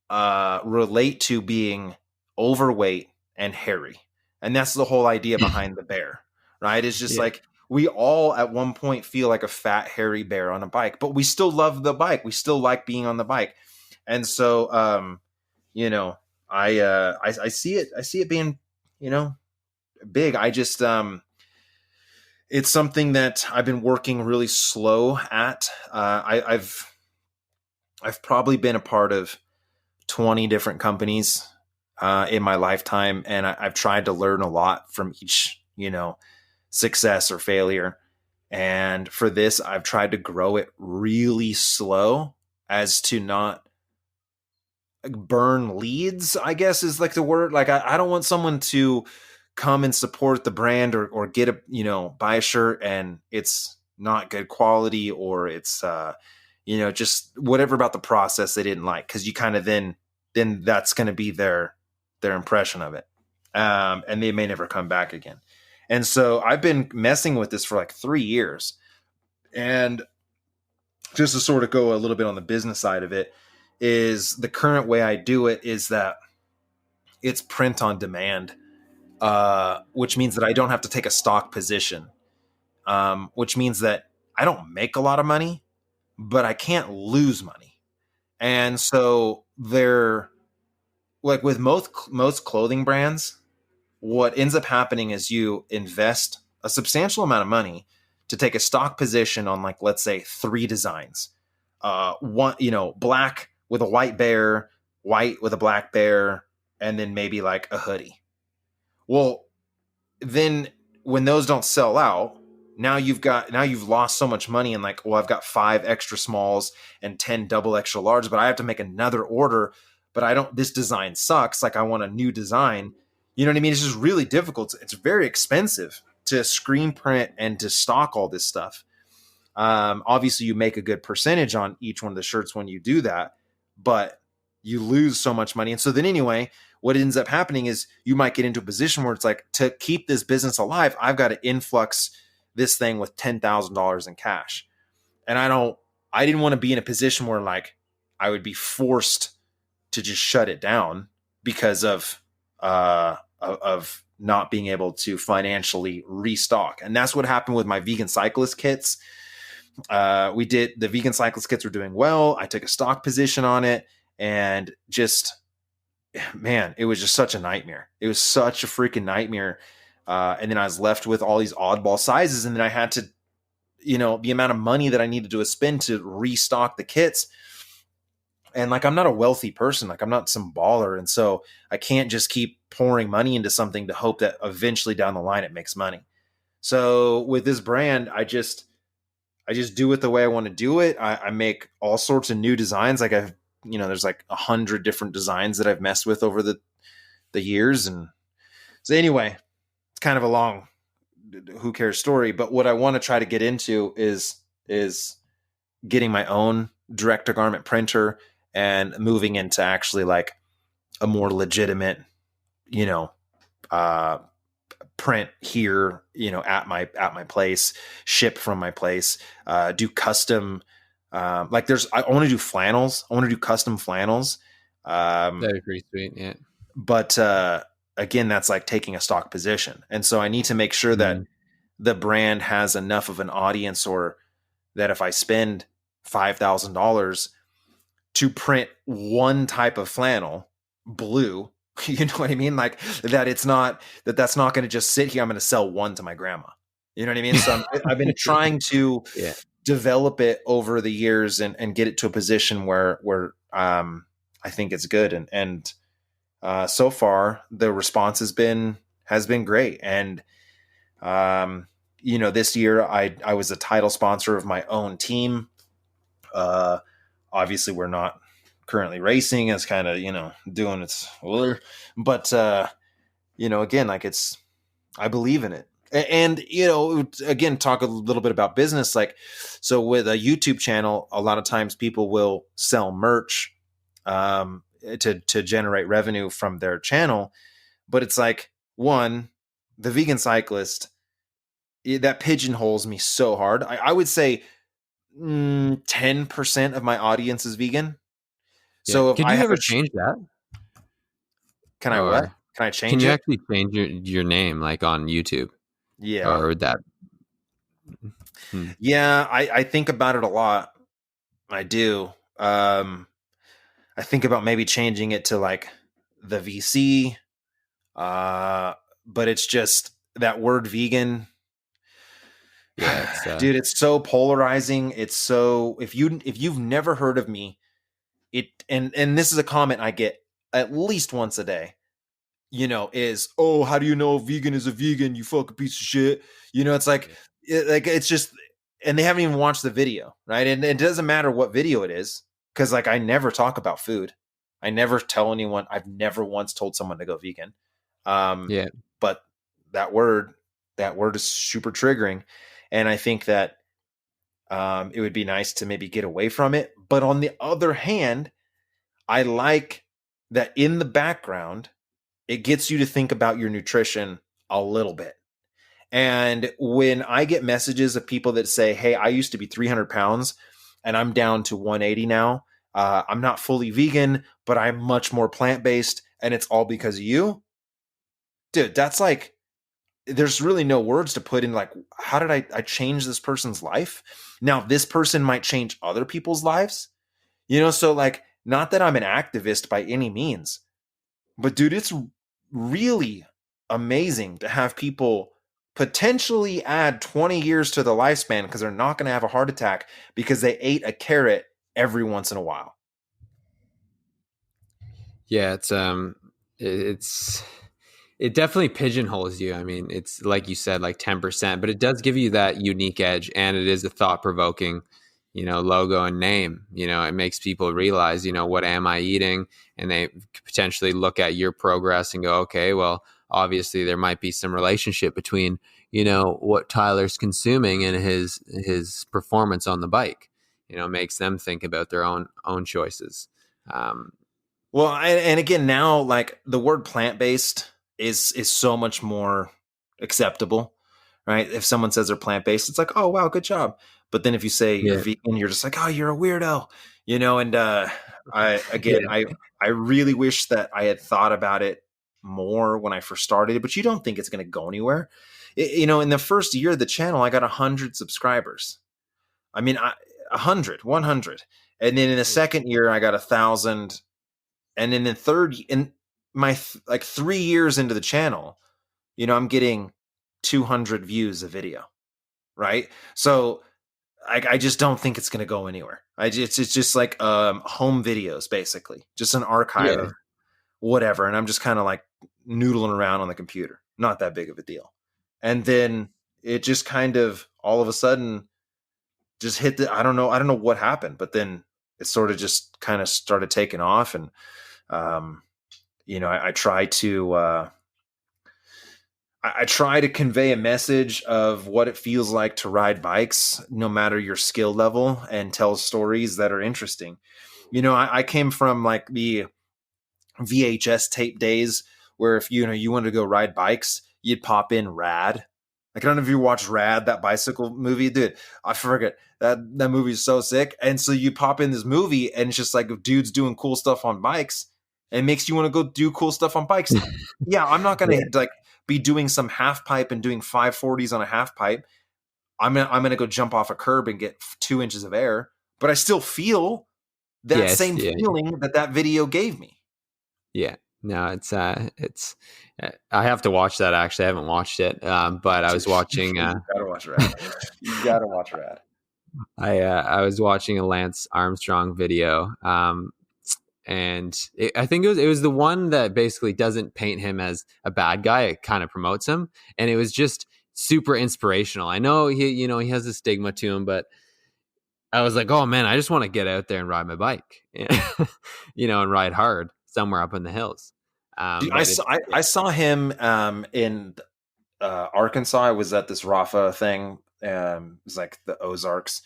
relate to being overweight and hairy, and that's the whole idea behind the bear, right? It's just like we all at one point feel like a fat hairy bear on a bike, but we still love the bike. We still like being on the bike. And so I see it being big. I just it's something that I've been working really slow at. I've probably been a part of 20 different companies in my lifetime, and I've tried to learn a lot from each, success or failure. And for this, I've tried to grow it really slow as to not burn leads, I guess is like the word. Like I don't want someone to come and support the brand or get a, buy a shirt and it's not good quality, or it's, just whatever about the process they didn't like. Cause you kind of then that's going to be their impression of it. And they may never come back again. And so I've been messing with this for like 3 years. And just to sort of go a little bit on the business side of it, is the current way I do it is that it's print on demand, which means that I don't have to take a stock position, which means that I don't make a lot of money, but I can't lose money. And so they're like with most clothing brands, what ends up happening is you invest a substantial amount of money to take a stock position on, like, let's say 3 designs. One, black with a white bear, white with a black bear, and then maybe like a hoodie. Well, then when those don't sell out, now you've lost so much money, and like, well, I've got 5 extra smalls and 10 double extra large, but I have to make another order, but I don't, this design sucks. Like, I want a new design. You know what I mean? It's just really difficult. It's very expensive to screen print and to stock all this stuff. Obviously you make a good percentage on each one of the shirts when you do that, but you lose so much money. And so then anyway, what ends up happening is you might get into a position where it's like, to keep this business alive, I've got to influx this thing with $10,000 in cash. And I didn't want to be in a position where like I would be forced to just shut it down because of not being able to financially restock. And that's what happened with my vegan cyclist kits. The vegan cyclist kits were doing well. I took a stock position on it, and just, man, it was just such a nightmare. It was such a freaking nightmare. And then I was left with all these oddball sizes, and then I had to, the amount of money that I needed to spend to restock the kits. And like, I'm not a wealthy person. Like, I'm not some baller. And so I can't just keep pouring money into something to hope that eventually down the line it makes money. So with this brand, I just do it the way I want to do it. I make all sorts of new designs. Like, there's like 100 different designs that I've messed with over the years. And so anyway, it's kind of a long, who cares story. But what I want to try to get into is getting my own direct to garment printer and moving into actually like a more legitimate, print here, at my place, ship from my place, do custom, I want to do flannels. I want to do custom flannels. That'd be pretty sweet. Yeah. But, again, that's like taking a stock position. And so I need to make sure that the brand has enough of an audience, or that if I spend $5,000 to print one type of flannel, blue, you know what I mean? Like, that that's not going to just sit here. I'm going to sell one to my grandma. You know what I mean? So I've been trying to develop it over the years and get it to a position where I think it's good. And so far the response has been great. And, this year I was a title sponsor of my own team. Obviously we're not currently racing. It's kind of, doing its, but, again, like, I believe in it. And, again, talk a little bit about business. Like, so with a YouTube channel, a lot of times people will sell merch, to generate revenue from their channel. But it's like, one, the vegan cyclist, that pigeonholes me so hard. I would say 10% of my audience is vegan. Yeah. So if could you ever change that? Can I what? Can I change it? Can you actually change your name, like on YouTube? Yeah. Or that? Yeah, I think about it a lot. I do. I think about maybe changing it to like the VC. But it's just that word vegan. Yeah, dude, it's so polarizing. It's so, if you've never heard of me, and this is a comment I get at least once a day, is, oh, how do you know vegan is a vegan? You fucking piece of shit. It's like, it's just, and they haven't even watched the video, right? And it doesn't matter what video it is, because like, I never talk about food. I never tell anyone. I've never once told someone to go vegan. But that word is super triggering. And I think that it would be nice to maybe get away from it. But on the other hand, I like that in the background, it gets you to think about your nutrition a little bit. And when I get messages of people that say, hey, I used to be 300 pounds and I'm down to 180 now, I'm not fully vegan, but I'm much more plant-based, and it's all because of you. Dude, that's like, there's really no words to put in, like, how did I change this person's life? Now, this person might change other people's lives, so like, not that I'm an activist by any means, but dude, it's really amazing to have people potentially add 20 years to the lifespan because they're not going to have a heart attack because they ate a carrot every once in a while. Yeah, it's it definitely pigeonholes you. I mean, it's like you said, like 10%, but it does give you that unique edge, and it is a thought-provoking, logo and name. It makes people realize, what am I eating? And they potentially look at your progress and go, okay, well, obviously there might be some relationship between, what Tyler's consuming and his performance on the bike. Makes them think about their own choices. Well, and again, now, like, the word plant-based is so much more acceptable, right? If someone says they're plant-based, it's like, oh, wow, good job. But then if you say you're vegan, you're just like, oh, you're a weirdo, and I really wish that I had thought about it more when I first started it, but you don't think it's going to go anywhere. In the first year of the channel, I got 100 subscribers. I mean, 100. And then in the second year, I got 1,000. And in the third, in my 3 years into the channel, I'm getting 200 views a video, right? So I just don't think it's going to go anywhere. It's just like home videos, basically, just an archive of whatever. And I'm just kind of like noodling around on the computer. Not that big of a deal. And then it just kind of all of a sudden just hit I don't know what happened, but then it sort of just kind of started taking off. And I try to I try to convey a message of what it feels like to ride bikes, no matter your skill level, and tell stories that are interesting. I came from like the VHS tape days where if you wanted to go ride bikes, you'd pop in Rad. Like, I don't know if you watched Rad, that bicycle movie, dude. I forget that movie is so sick. And so you pop in this movie, and it's just like dudes doing cool stuff on bikes, and it makes you want to go do cool stuff on bikes. Yeah, I'm not gonna like be doing some half pipe and doing 540s on a half pipe. I'm gonna go jump off a curb and get 2 inches of air, but I still feel that same feeling that video gave me. Yeah. No, it's I have to watch that. Actually, I haven't watched it, but I was watching. You gotta watch Rad. You gotta watch Rad. I was watching a Lance Armstrong video, and I think it was the one that basically doesn't paint him as a bad guy. It kind of promotes him, and it was just super inspirational. I know he has a stigma to him, but I was like, oh man, I just want to get out there and ride my bike, and ride hard somewhere up in the hills. Dude, I saw him in Arkansas. I was at this Rafa thing. It was like the Ozarks.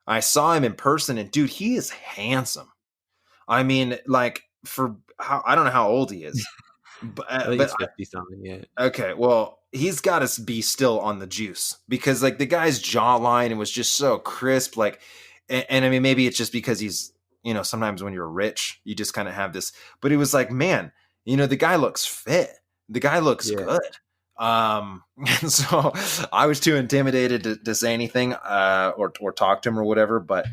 I saw him in person, and dude, he is handsome. I mean, like, I don't know how old he is, but he's 50 something. Yeah. Okay, well, he's got to be still on the juice because like the guy's jawline was just so crisp. Like, and I mean, maybe it's just because he's, sometimes when you're rich, you just kind of have this. But it was like, man, the guy looks fit. The guy looks good. And so I was too intimidated to say anything or talk to him or whatever. But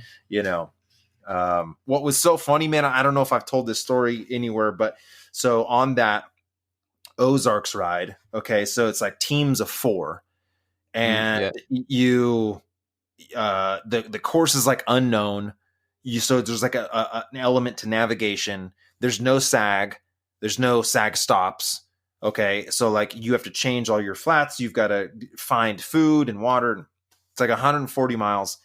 what was so funny, man, I don't know if I've told this story anywhere, but so on that Ozarks ride, okay, so it's like teams of 4, and the course is like unknown. So there's like an element to navigation. There's no sag stops. Okay, so like you have to change all your flats. You've got to find food and water. It's like 140 miles.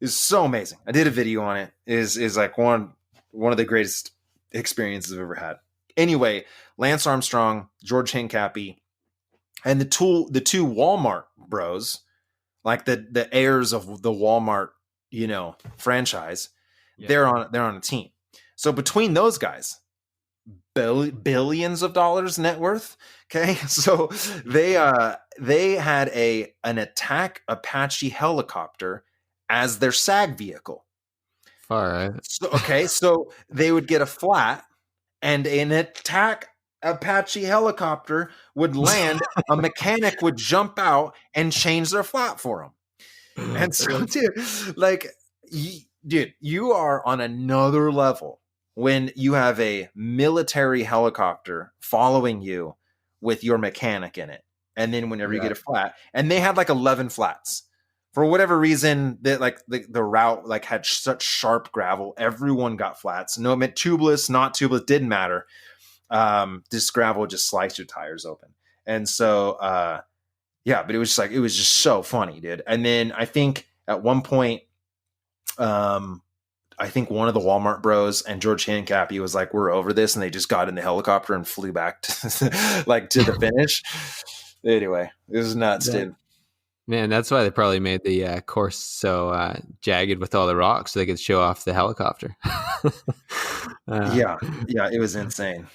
It's so amazing. I did a video on it. Is like one of the greatest experiences I've ever had. Anyway, Lance Armstrong, George Hincapie, and the two Walmart bros, like the heirs of the Walmart, franchise, they're on a team. So between those guys, billions of dollars net worth. Okay, so they had an attack Apache helicopter as their SAG vehicle. far, right? So they would get a flat, and an attack Apache helicopter would land. A mechanic would jump out and change their flat for them. And so, dude, like, dude, you are on another level when you have a military helicopter following you with your mechanic in it. And then whenever you get a flat, and they had like 11 flats. For whatever reason, that like the route like had such sharp gravel, everyone got flats. No, it meant tubeless, not tubeless, didn't matter. This gravel would just slice your tires open. And so, yeah, but it was just so funny, dude. And then I think at one point, I think one of the Walmart bros and George Hancappy was like, "We're over this," and they just got in the helicopter and flew back to, like, to the finish. Anyway, it was nuts, dude. Man, that's why they probably made the course so jagged with all the rocks so they could show off the helicopter. Yeah, it was insane.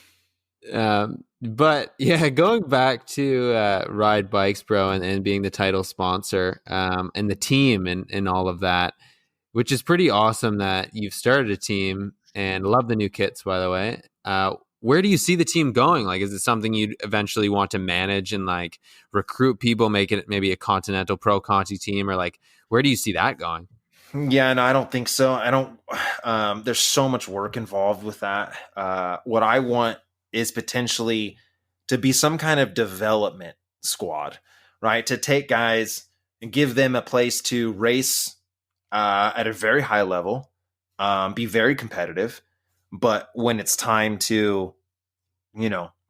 But yeah, going back to Ride Bikes, bro, and being the title sponsor and the team and all of that, which is pretty awesome that you've started a team, and love the new kits, by the way. Where do you see the team going? Like, is it something you'd eventually want to manage and like recruit people, make it maybe a Continental Pro Conti team, or like, where do you see that going? Yeah, no, I don't think so. I don't, there's so much work involved with that. What I want is potentially to be some kind of development squad, right? To take guys and give them a place to race at a very high level, be very competitive. But when it's time to,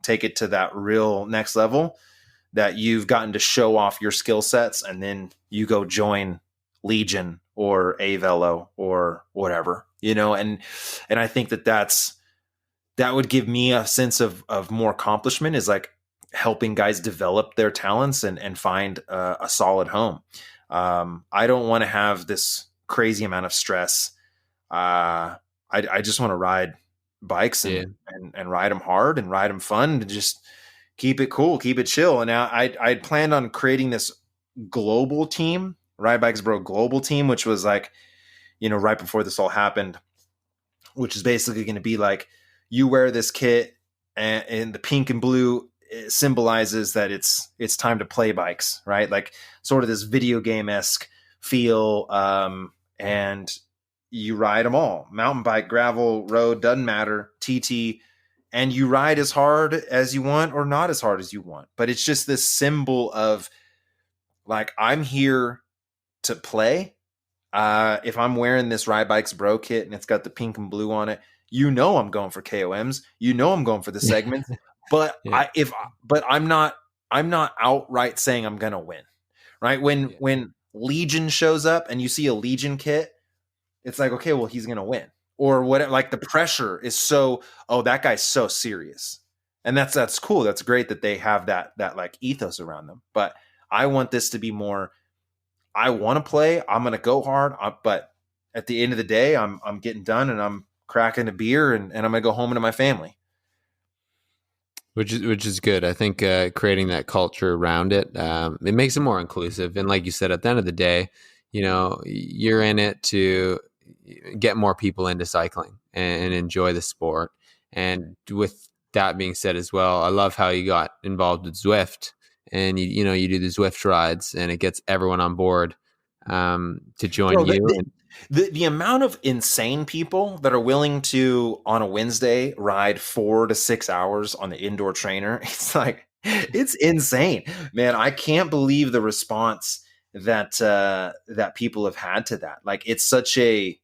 take it to that real next level, that you've gotten to show off your skill sets, and then you go join Legion or Avelo or whatever, and I think that would give me a sense of more accomplishment, is like helping guys develop their talents and find a solid home. I don't want to have this crazy amount of stress. I just want to ride bikes and ride them hard and ride them fun, and just keep it cool, keep it chill. And now I'd planned on creating this global team, Ride Bikes Bro global team, which was like, right before this all happened, which is basically going to be like, you wear this kit and the pink and blue symbolizes that it's time to play bikes, right? Like sort of this video game-esque feel. And you ride them all, mountain bike, gravel, road, doesn't matter, TT, and you ride as hard as you want or not as hard as you want. But it's just this symbol of like, I'm here to play. If I'm wearing this Ride Bikes Bro kit and it's got the pink and blue on it, I'm going for KOMs, I'm going for the segments, but I'm not outright saying I'm going to win, right? When Legion shows up and you see a Legion kit, it's like, okay, well, he's going to win, or what? Like the pressure is so, that guy's so serious. And that's cool. That's great that they have that like ethos around them. But I want this to be more, I want to play, I'm going to go hard. But at the end of the day, I'm getting done and I'm cracking a beer and I'm going to go home to my family. Which is good. I think creating that culture around it, it makes it more inclusive. And like you said, at the end of the day, you're in it to get more people into cycling and enjoy the sport. And with that being said as well, I love how you got involved with Zwift, and you do the Zwift rides, and it gets everyone on board to join you. The amount of insane people that are willing to, on a Wednesday, ride 4 to 6 hours on the indoor trainer, it's like, it's insane, man. I can't believe the response that people have had to that. Like, it's such a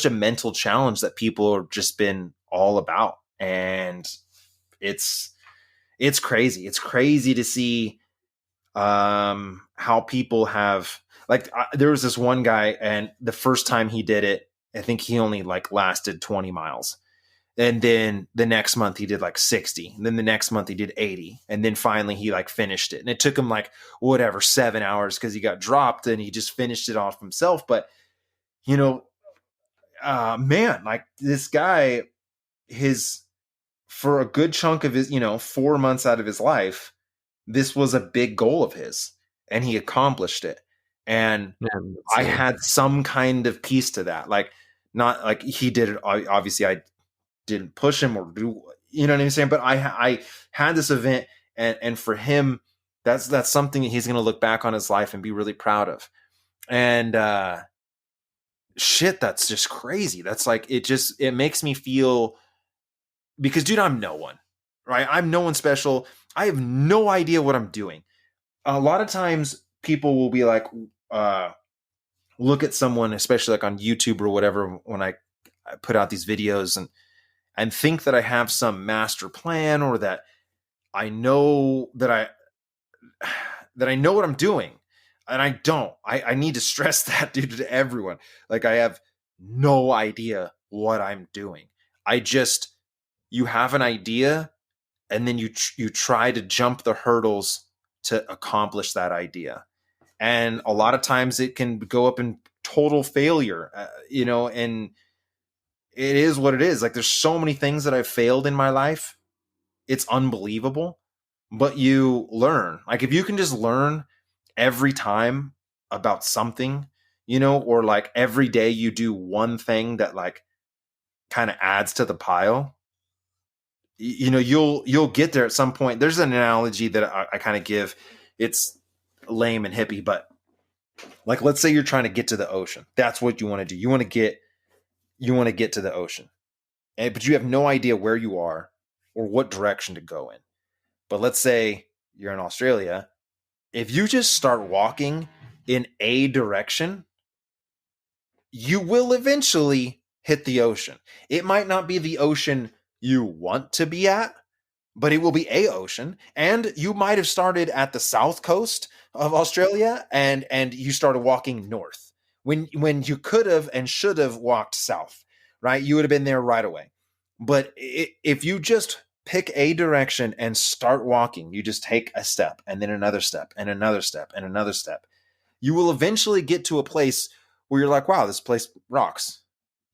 mental challenge that people have just been all about. And it's crazy. It's crazy to see how people have, like, there was this one guy, and the first time he did it, I think he only like lasted 20 miles. And then the next month he did like 60. And then the next month he did 80. And then finally he like finished it. And it took him like 7 hours because he got dropped and he just finished it off himself. But, man, like this guy, for a good chunk of his, 4 months out of his life, this was a big goal of his, and he accomplished it. And I had some kind of piece to that. Like, Not like he did it. Obviously, I didn't push him or do, you know what I'm saying? But I had this event, and for him, that's something that he's going to look back on his life and be really proud of. And shit, that's just crazy. That's like, it makes me feel, because dude, I'm no one, right? I'm no one special. I have no idea what I'm doing. A lot of times people will be like, look at someone, especially like on YouTube or whatever, when I put out these videos, and think that I have some master plan, or that I know that I know what I'm doing. And I don't. I need to stress that, dude, to everyone. Like, I have no idea what I'm doing. You have an idea, and then you try to jump the hurdles to accomplish that idea. And a lot of times it can go up in total failure, and it is what it is. Like, there's so many things that I've failed in my life. It's unbelievable. But you learn. Like, if you can just learn every time about something, or like every day you do one thing that like kind of adds to the pile, you'll get there at some point. There's an analogy that I kind of give. It's lame and hippie, but like, let's say you're trying to get to the ocean. That's what you want to do. You want to get to the ocean, but you have no idea where you are or what direction to go in. But let's say you're in Australia. If you just start walking in a direction, you will eventually hit the ocean. It might not be the ocean you want to be at, but it will be a ocean. And you might have started at the south coast of Australia, and you started walking north when you could have and should have walked south, right? You would have been there right away. But if you just pick a direction and start walking, you just take a step and then another step and another step and another step, you will eventually get to a place where you're like, wow, this place rocks.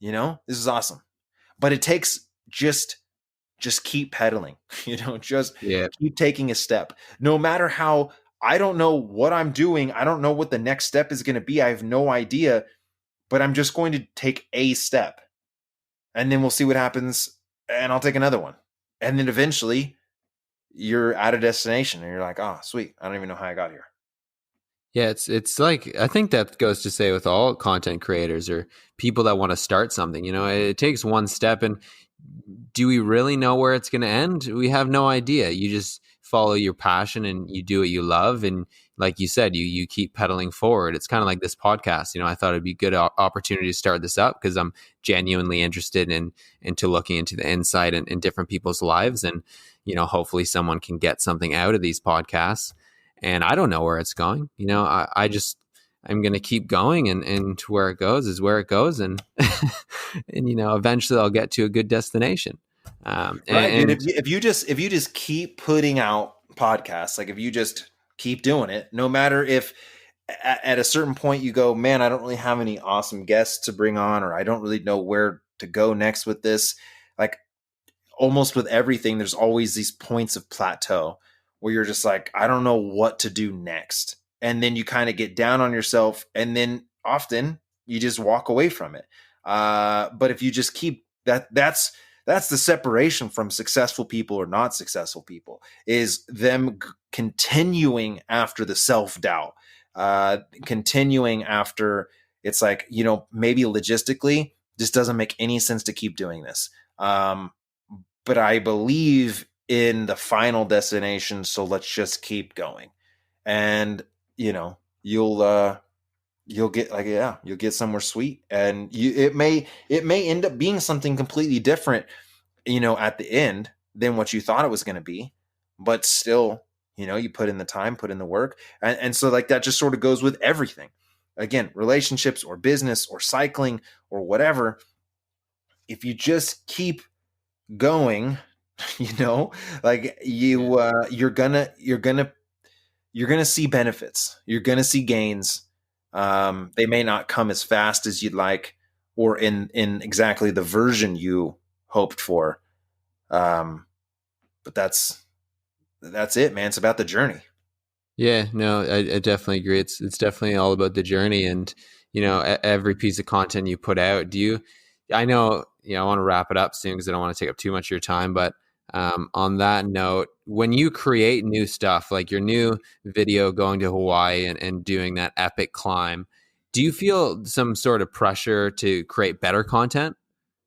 This is awesome. But it takes just keep pedaling, just keep taking a step. No matter how, I don't know what I'm doing. I don't know what the next step is going to be. I have no idea, but I'm just going to take a step, and then we'll see what happens. And I'll take another one. And then eventually you're at a destination and you're like, oh, sweet. I don't even know how I got here. Yeah, it's like, I think that goes to say with all content creators or people that want to start something, it takes one step, and do we really know where it's going to end? We have no idea. You just follow your passion and you do what you love. And like you said, you keep pedaling forward. It's kind of like this podcast. I thought it'd be a good opportunity to start this up because I'm genuinely interested into looking into the insight in different people's lives. And, hopefully someone can get something out of these podcasts. And I don't know where it's going. I'm going to keep going, and to where it goes is where it goes. And, and, eventually I'll get to a good destination. Right. And if you just keep putting out podcasts, like if you just keep doing it, no matter if at a certain point you go, man, I don't really have any awesome guests to bring on, or I don't really know where to go next with this. Like, almost with everything, there's always these points of plateau where you're just like, I don't know what to do next. And then you kind of get down on yourself, and then often you just walk away from it. But if you just keep that's the separation from successful people or not successful people, is them continuing after the self-doubt, continuing after it's like, maybe logistically this doesn't make any sense to keep doing this. But I believe in the final destination, so let's just keep going. And you'll get you'll get somewhere sweet, and it may end up being something completely different, at the end than what you thought it was going to be, but still, you put in the time, put in the work. And so like that just sort of goes with everything. Again, relationships or business or cycling or whatever. If you just keep going, like you're gonna see benefits. You're going to see gains. They may not come as fast as you'd like, or in exactly the version you hoped for. But that's it, man. It's about the journey. Yeah, no, I definitely agree. It's definitely all about the journey, and every piece of content you put out. Do I know, I want to wrap it up soon because I don't want to take up too much of your time. But on that note, when you create new stuff, like your new video going to Hawaii and doing that epic climb, do you feel some sort of pressure to create better content?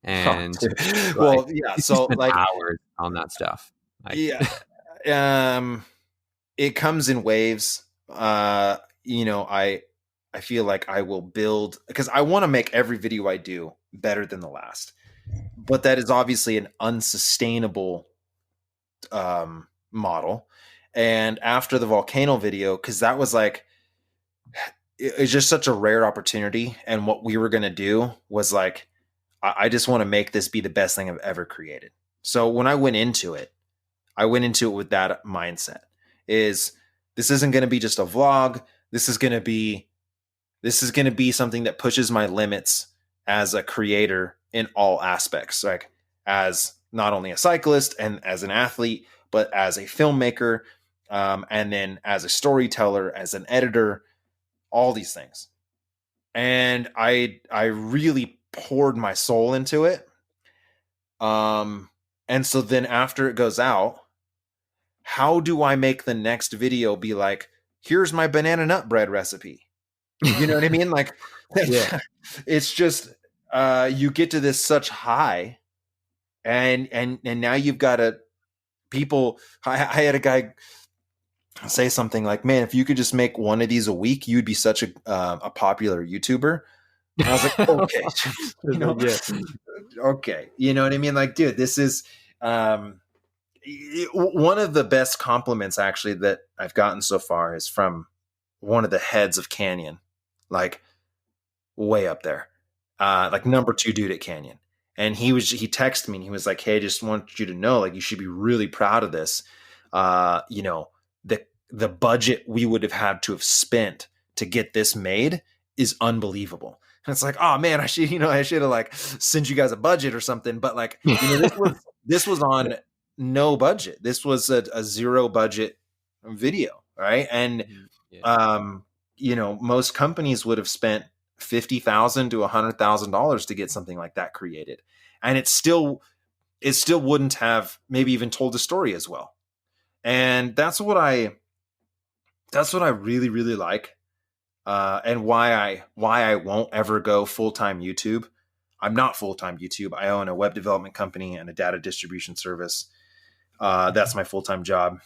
Oh, And dude. like, Well, yeah. you So spend like, hours on that stuff. Like, yeah, um, it comes in waves. I feel like I will build because I want to make every video I do better than the last, but that is obviously an unsustainable model. And after the volcano video, because that was like, it's just such a rare opportunity. And what we were going to do was like, I just want to make this be the best thing I've ever created. So when I went into it with that mindset is this isn't going to be just a vlog. This is going to be something that pushes my limits as a creator in all aspects, like as not only a cyclist and as an athlete, but as a filmmaker, and then as a storyteller, as an editor, all these things. And I really poured my soul into it. And so then after it goes out, how do I make the next video be like, here's my banana nut bread recipe? You know what I mean? Like, Yeah. it's just you get to this such high, and now you've got people. I had a guy say something like, "Man, if you could just make one of these a week, you'd be such a popular YouTuber." And I was like, "Okay, Yeah. okay." You know what I mean? Like, dude, this is one of the best compliments actually that I've gotten so far is from one of the heads of Canyon, like way up there, like number 2 dude at Canyon. And he texted me and he was like, "Hey, I just want you to know, like, you should be really proud of this. The budget we would have had to have spent to get this made is unbelievable." And it's like, oh man, I should have like sent you guys a budget or something. But like, this was on no budget. This was a zero budget video, right? And most companies would have spent $50,000 to $100,000 to get something like that created, and it still wouldn't have maybe even told the story as well. And that's what I really really like, and why I won't ever go full-time YouTube. I'm not full-time YouTube. I own a web development company and a data distribution service. That's my full-time job.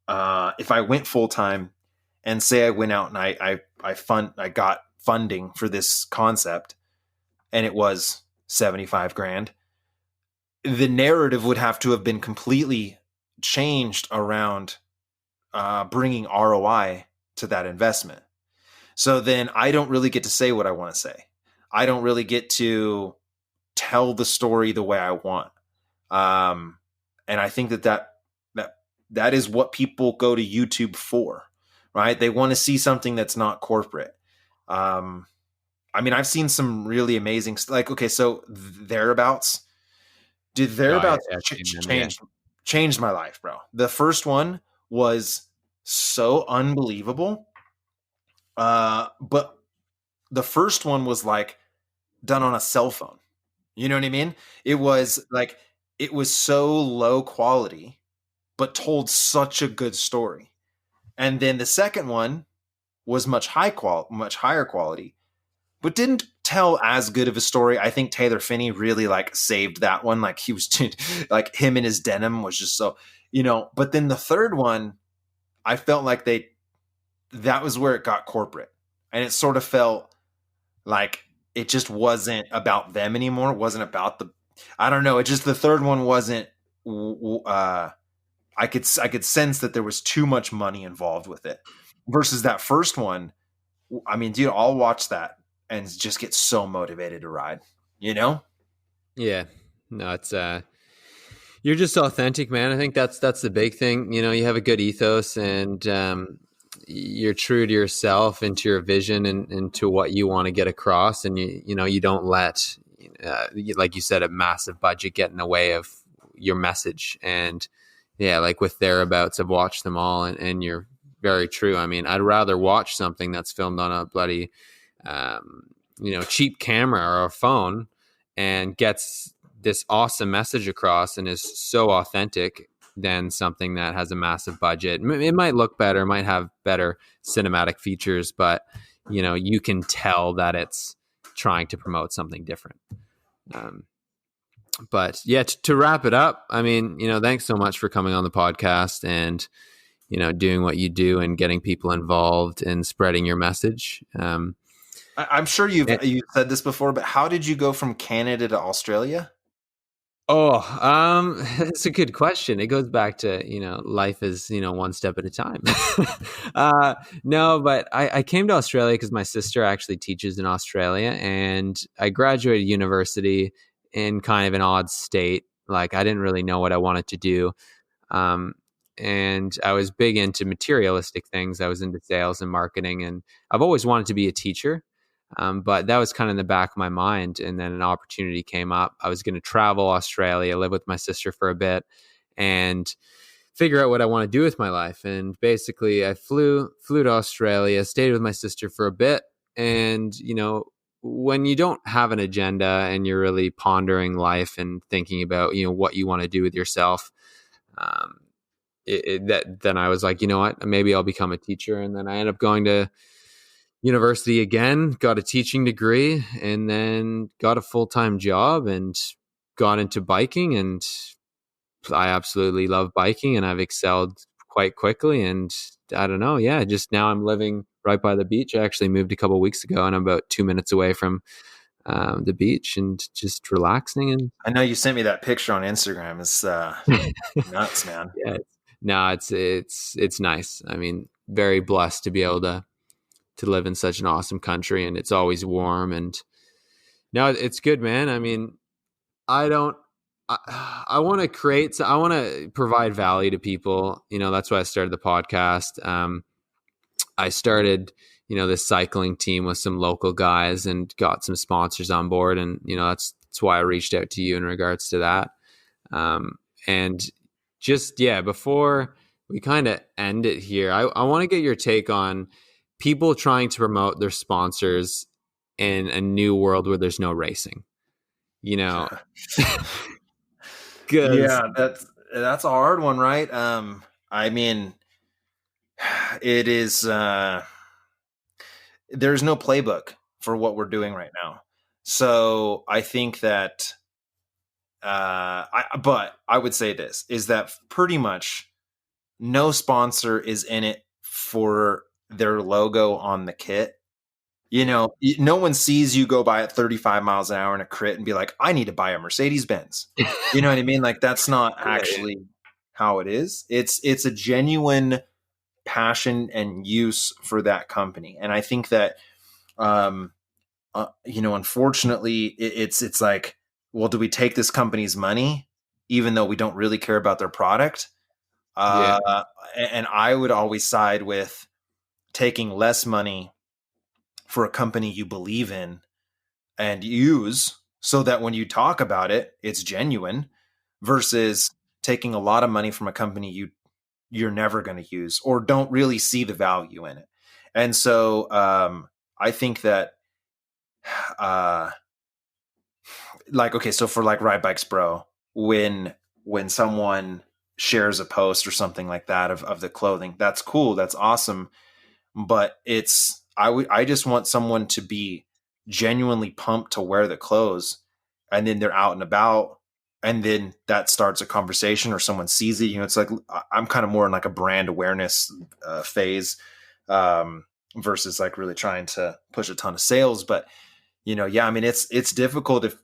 If I went full-time and say I went out and I got funding for this concept and it was 75 grand, the narrative would have to have been completely changed around bringing ROI to that investment. So then I don't really get to say what I want to say. I don't really get to tell the story the way I want. And I think that is what people go to YouTube for, right? They want to see something that's not corporate. I mean, I've seen some really amazing, like, okay, so Thereabouts. Did Thereabouts changed my life, bro. The first one was so unbelievable. But the first one was like done on a cell phone. You know what I mean? It was like, it was so low quality, but told such a good story. And then the second one was much higher quality, but didn't tell as good of a story. I think Taylor Finney really like saved that one. Like he was like him and his denim was just so, but then the third one, I felt like that was where it got corporate, and it sort of felt like it just wasn't about them anymore. It wasn't about I don't know. It just, the third one wasn't, I could sense that there was too much money involved with it versus that first one. I mean, dude, I'll watch that and just get so motivated to ride, Yeah, no, it's you're just authentic, man. I think that's the big thing. You have a good ethos, and you're true to yourself and to your vision and to what you want to get across. And you don't let, like you said, a massive budget get in the way of your message. And yeah, like with Thereabouts, I've watched them all, and you're very true. I mean, I'd rather watch something that's filmed on a bloody, cheap camera or a phone and gets this awesome message across and is so authentic than something that has a massive budget. It might look better, might have better cinematic features, but you can tell that it's trying to promote something different. But yeah, to wrap it up, I mean, thanks so much for coming on the podcast and doing what you do and getting people involved and spreading your message. I'm sure you've said this before, but how did you go from Canada to Australia? That's a good question. It goes back to, life is, one step at a time. No, but I came to Australia because my sister actually teaches in Australia, and I graduated university in kind of an odd state. Like, I didn't really know what I wanted to do. And I was big into materialistic things. I was into sales and marketing, and I've always wanted to be a teacher. But that was kind of in the back of my mind. And then an opportunity came up. I was going to travel Australia, live with my sister for a bit, and figure out what I want to do with my life. And basically, I flew to Australia, stayed with my sister for a bit. And, when you don't have an agenda and you're really pondering life and thinking about, what you want to do with yourself, then I was like, you know what, maybe I'll become a teacher. And then I ended up going to university again, got a teaching degree, and then got a full-time job and got into biking. And I absolutely love biking, and I've excelled quite quickly. And I don't know. Yeah. Just now I'm living right by the beach. I actually moved a couple of weeks ago, and I'm about 2 minutes away from the beach and just relaxing. And I know you sent me that picture on Instagram. It's nuts, man. Yeah. No, it's nice. I mean, very blessed to be able to live in such an awesome country, and it's always warm. And no, it's good, man. I mean, I want to provide value to people. That's why I started the podcast. I started, this cycling team with some local guys and got some sponsors on board. And, that's why I reached out to you in regards to that. And just, before we kind of end it here, I want to get your take on people trying to promote their sponsors in a new world where there's no racing, Yeah, that's a hard one, right? I mean, it is, there's no playbook for what we're doing right now. So I think that, but I would say this is that pretty much no sponsor is in it for their logo on the kit. No one sees you go by at 35 miles an hour in a crit and be like, I need to buy a Mercedes-Benz. You know what I mean? Like, that's not actually how it is. It's a genuine passion and use for that company. And I think that, unfortunately it's like, well, do we take this company's money even though we don't really care about their product? And I would always side with taking less money for a company you believe in and use, so that when you talk about it, it's genuine, versus taking a lot of money from a company you're never going to use or don't really see the value in it. And so I think that so for like Ride Bikes Bro, when someone shares a post or something like that of the clothing, that's cool, that's awesome. But I just want someone to be genuinely pumped to wear the clothes, and then they're out and about, and then that starts a conversation or someone sees it. It's like, I'm kind of more in like a brand awareness phase, versus like really trying to push a ton of sales. But, I mean, it's difficult if,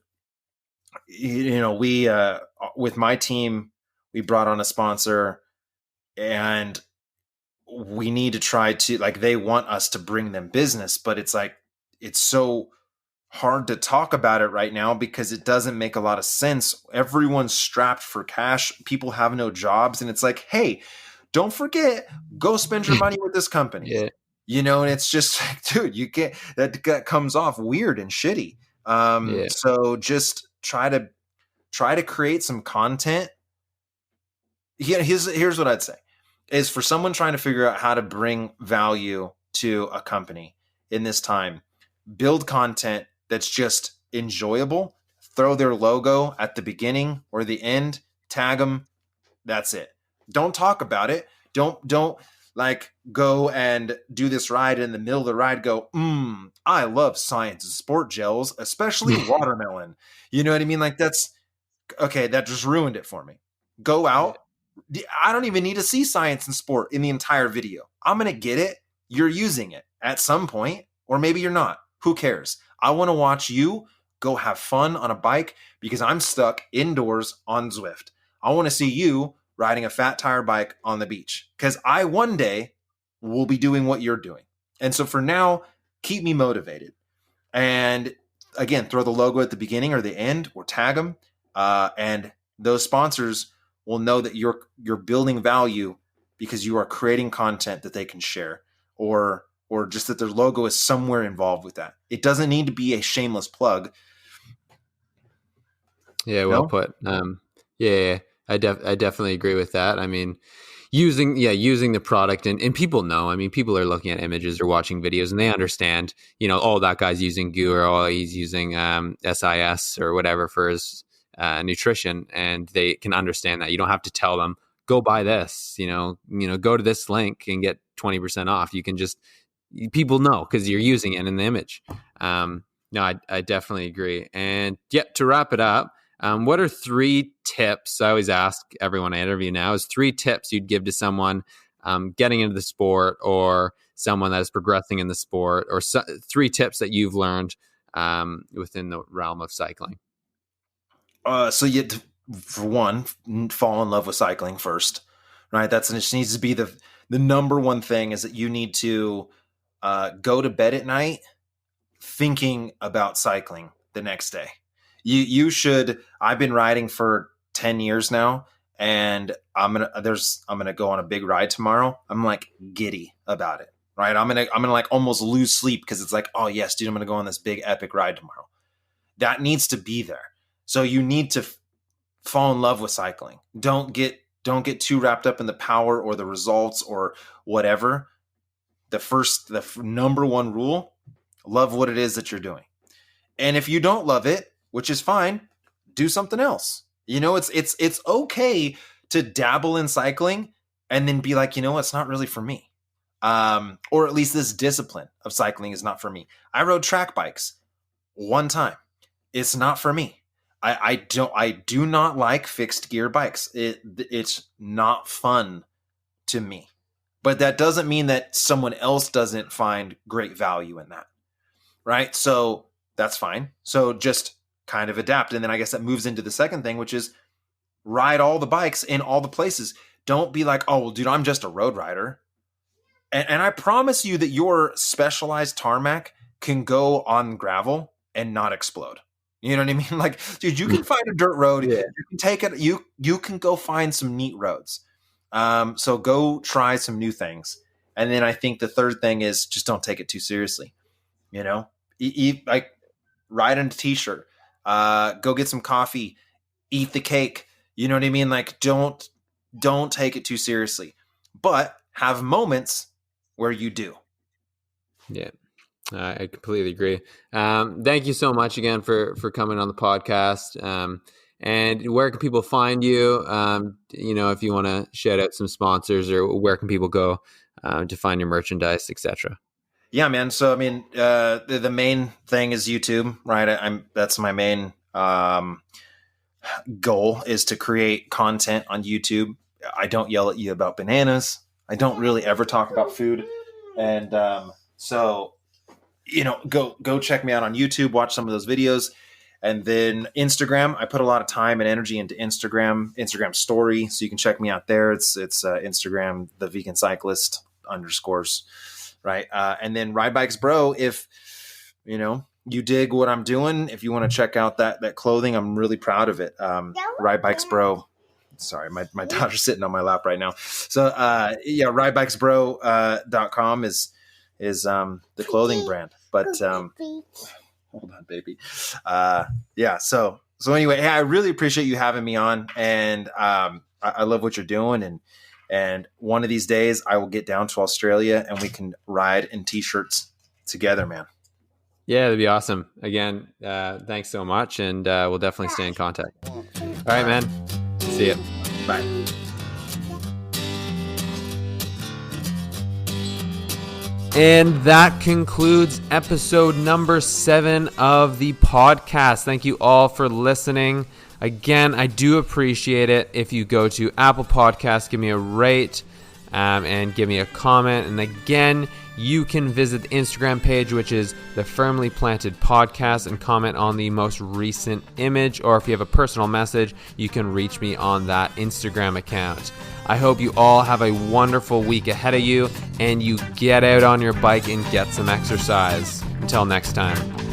we, with my team, we brought on a sponsor, and we need to try to, like, they want us to bring them business, but it's like, it's so hard to talk about it right now because it doesn't make a lot of sense. Everyone's strapped for cash. People have no jobs. And it's like, hey, don't forget, go spend your money with this company. And it's just like, dude, you get that comes off weird and shitty. So just try to create some content. Here's what I'd say is, for someone trying to figure out how to bring value to a company in this time, build content that's just enjoyable, throw their logo at the beginning or the end, tag them. That's it. Don't talk about it. Don't like go and do this ride in the middle of the ride. Go, I love science and sport gels, especially watermelon. You know what I mean? Like that's okay. That just ruined it for me. Go out. I don't even need to see science and sport in the entire video. I'm going to get it. You're using it at some point, or maybe you're not. Who cares? I want to watch you go have fun on a bike because I'm stuck indoors on Zwift. I want to see you riding a fat tire bike on the beach because I one day will be doing what you're doing. And so for now, keep me motivated. And again, throw the logo at the beginning or the end or tag them. And those sponsors will know that you're building value because you are creating content that they can share or just that their logo is somewhere involved with that. It doesn't need to be a shameless plug. Yeah, well put. Yeah, I definitely agree with that. I mean, using the product and people know. I mean, people are looking at images or watching videos and they understand. Oh, that guy's using GU or oh, he's using SIS or whatever for his nutrition, and they can understand that. You don't have to tell them go buy this. Go to this link and get 20% off. You can just people know because you're using it in the image. No, I definitely agree. And to wrap it up. What are 3 tips? I always ask everyone I interview now is 3 tips you'd give to someone getting into the sport or someone that is progressing in the sport or 3 tips that you've learned within the realm of cycling. So you, for one, fall in love with cycling first, right? It needs to be the number one thing is that you need to go to bed at night thinking about cycling the next day. You should. I've been riding for 10 years now, and I'm gonna go on a big ride tomorrow. I'm like giddy about it, right? I'm gonna like almost lose sleep because it's like, oh yes, dude, I'm gonna go on this big epic ride tomorrow. That needs to be there. So you need to fall in love with cycling. Don't get too wrapped up in the power or the results or whatever. The number one rule: love what it is that you're doing. And if you don't love it, which is fine, do something else. It's okay to dabble in cycling and then be like, it's not really for me. Or at least this discipline of cycling is not for me. I rode track bikes one time. It's not for me. I do not like fixed gear bikes. It's not fun to me. But that doesn't mean that someone else doesn't find great value in that. Right? So that's fine. So just kind of adapt. And then I guess that moves into the second thing, which is ride all the bikes in all the places. Don't be like, oh, well, dude, I'm just a road rider. And I promise you that your specialized tarmac can go on gravel and not explode. You know what I mean? Like, dude, you can find a dirt road. Yeah. You can take it. You can go find some neat roads. So go try some new things. And then I think the third thing is just don't take it too seriously. Like ride in a t-shirt. Go get some coffee, eat the cake. You know what I mean? Like, don't take it too seriously, but have moments where you do. Yeah, I completely agree. Thank you so much again for coming on the podcast. And where can people find you? If you want to shout out some sponsors or where can people go to find your merchandise, etc. Yeah, man. So, I mean, the main thing is YouTube, right? That's my main goal is to create content on YouTube. I don't yell at you about bananas. I don't really ever talk about food. And so, go check me out on YouTube, watch some of those videos. And then Instagram, I put a lot of time and energy into Instagram story. So you can check me out there. It's Instagram, the vegan cyclist _. Right. And then Ride Bikes Bro, if, you dig what I'm doing, if you want to check out that clothing, I'm really proud of it. Ride Bikes Bro. Sorry, my daughter's sitting on my lap right now. So, ridebikesbro.com is the clothing brand. But hold on, baby. So anyway, hey, I really appreciate you having me on. And I love what you're doing. And one of these days I will get down to Australia and we can ride in t-shirts together, man. Yeah, that'd be awesome. Again, thanks so much, and we'll definitely stay in contact. All right, man. See ya. Bye. And that concludes episode number 7 of the podcast. Thank you all for listening. Again, I do appreciate it if you go to Apple Podcasts, give me a rate, and give me a comment. And again, you can visit the Instagram page, which is the Firmly Planted Podcast, and comment on the most recent image. Or if you have a personal message, you can reach me on that Instagram account. I hope you all have a wonderful week ahead of you, and you get out on your bike and get some exercise. Until next time.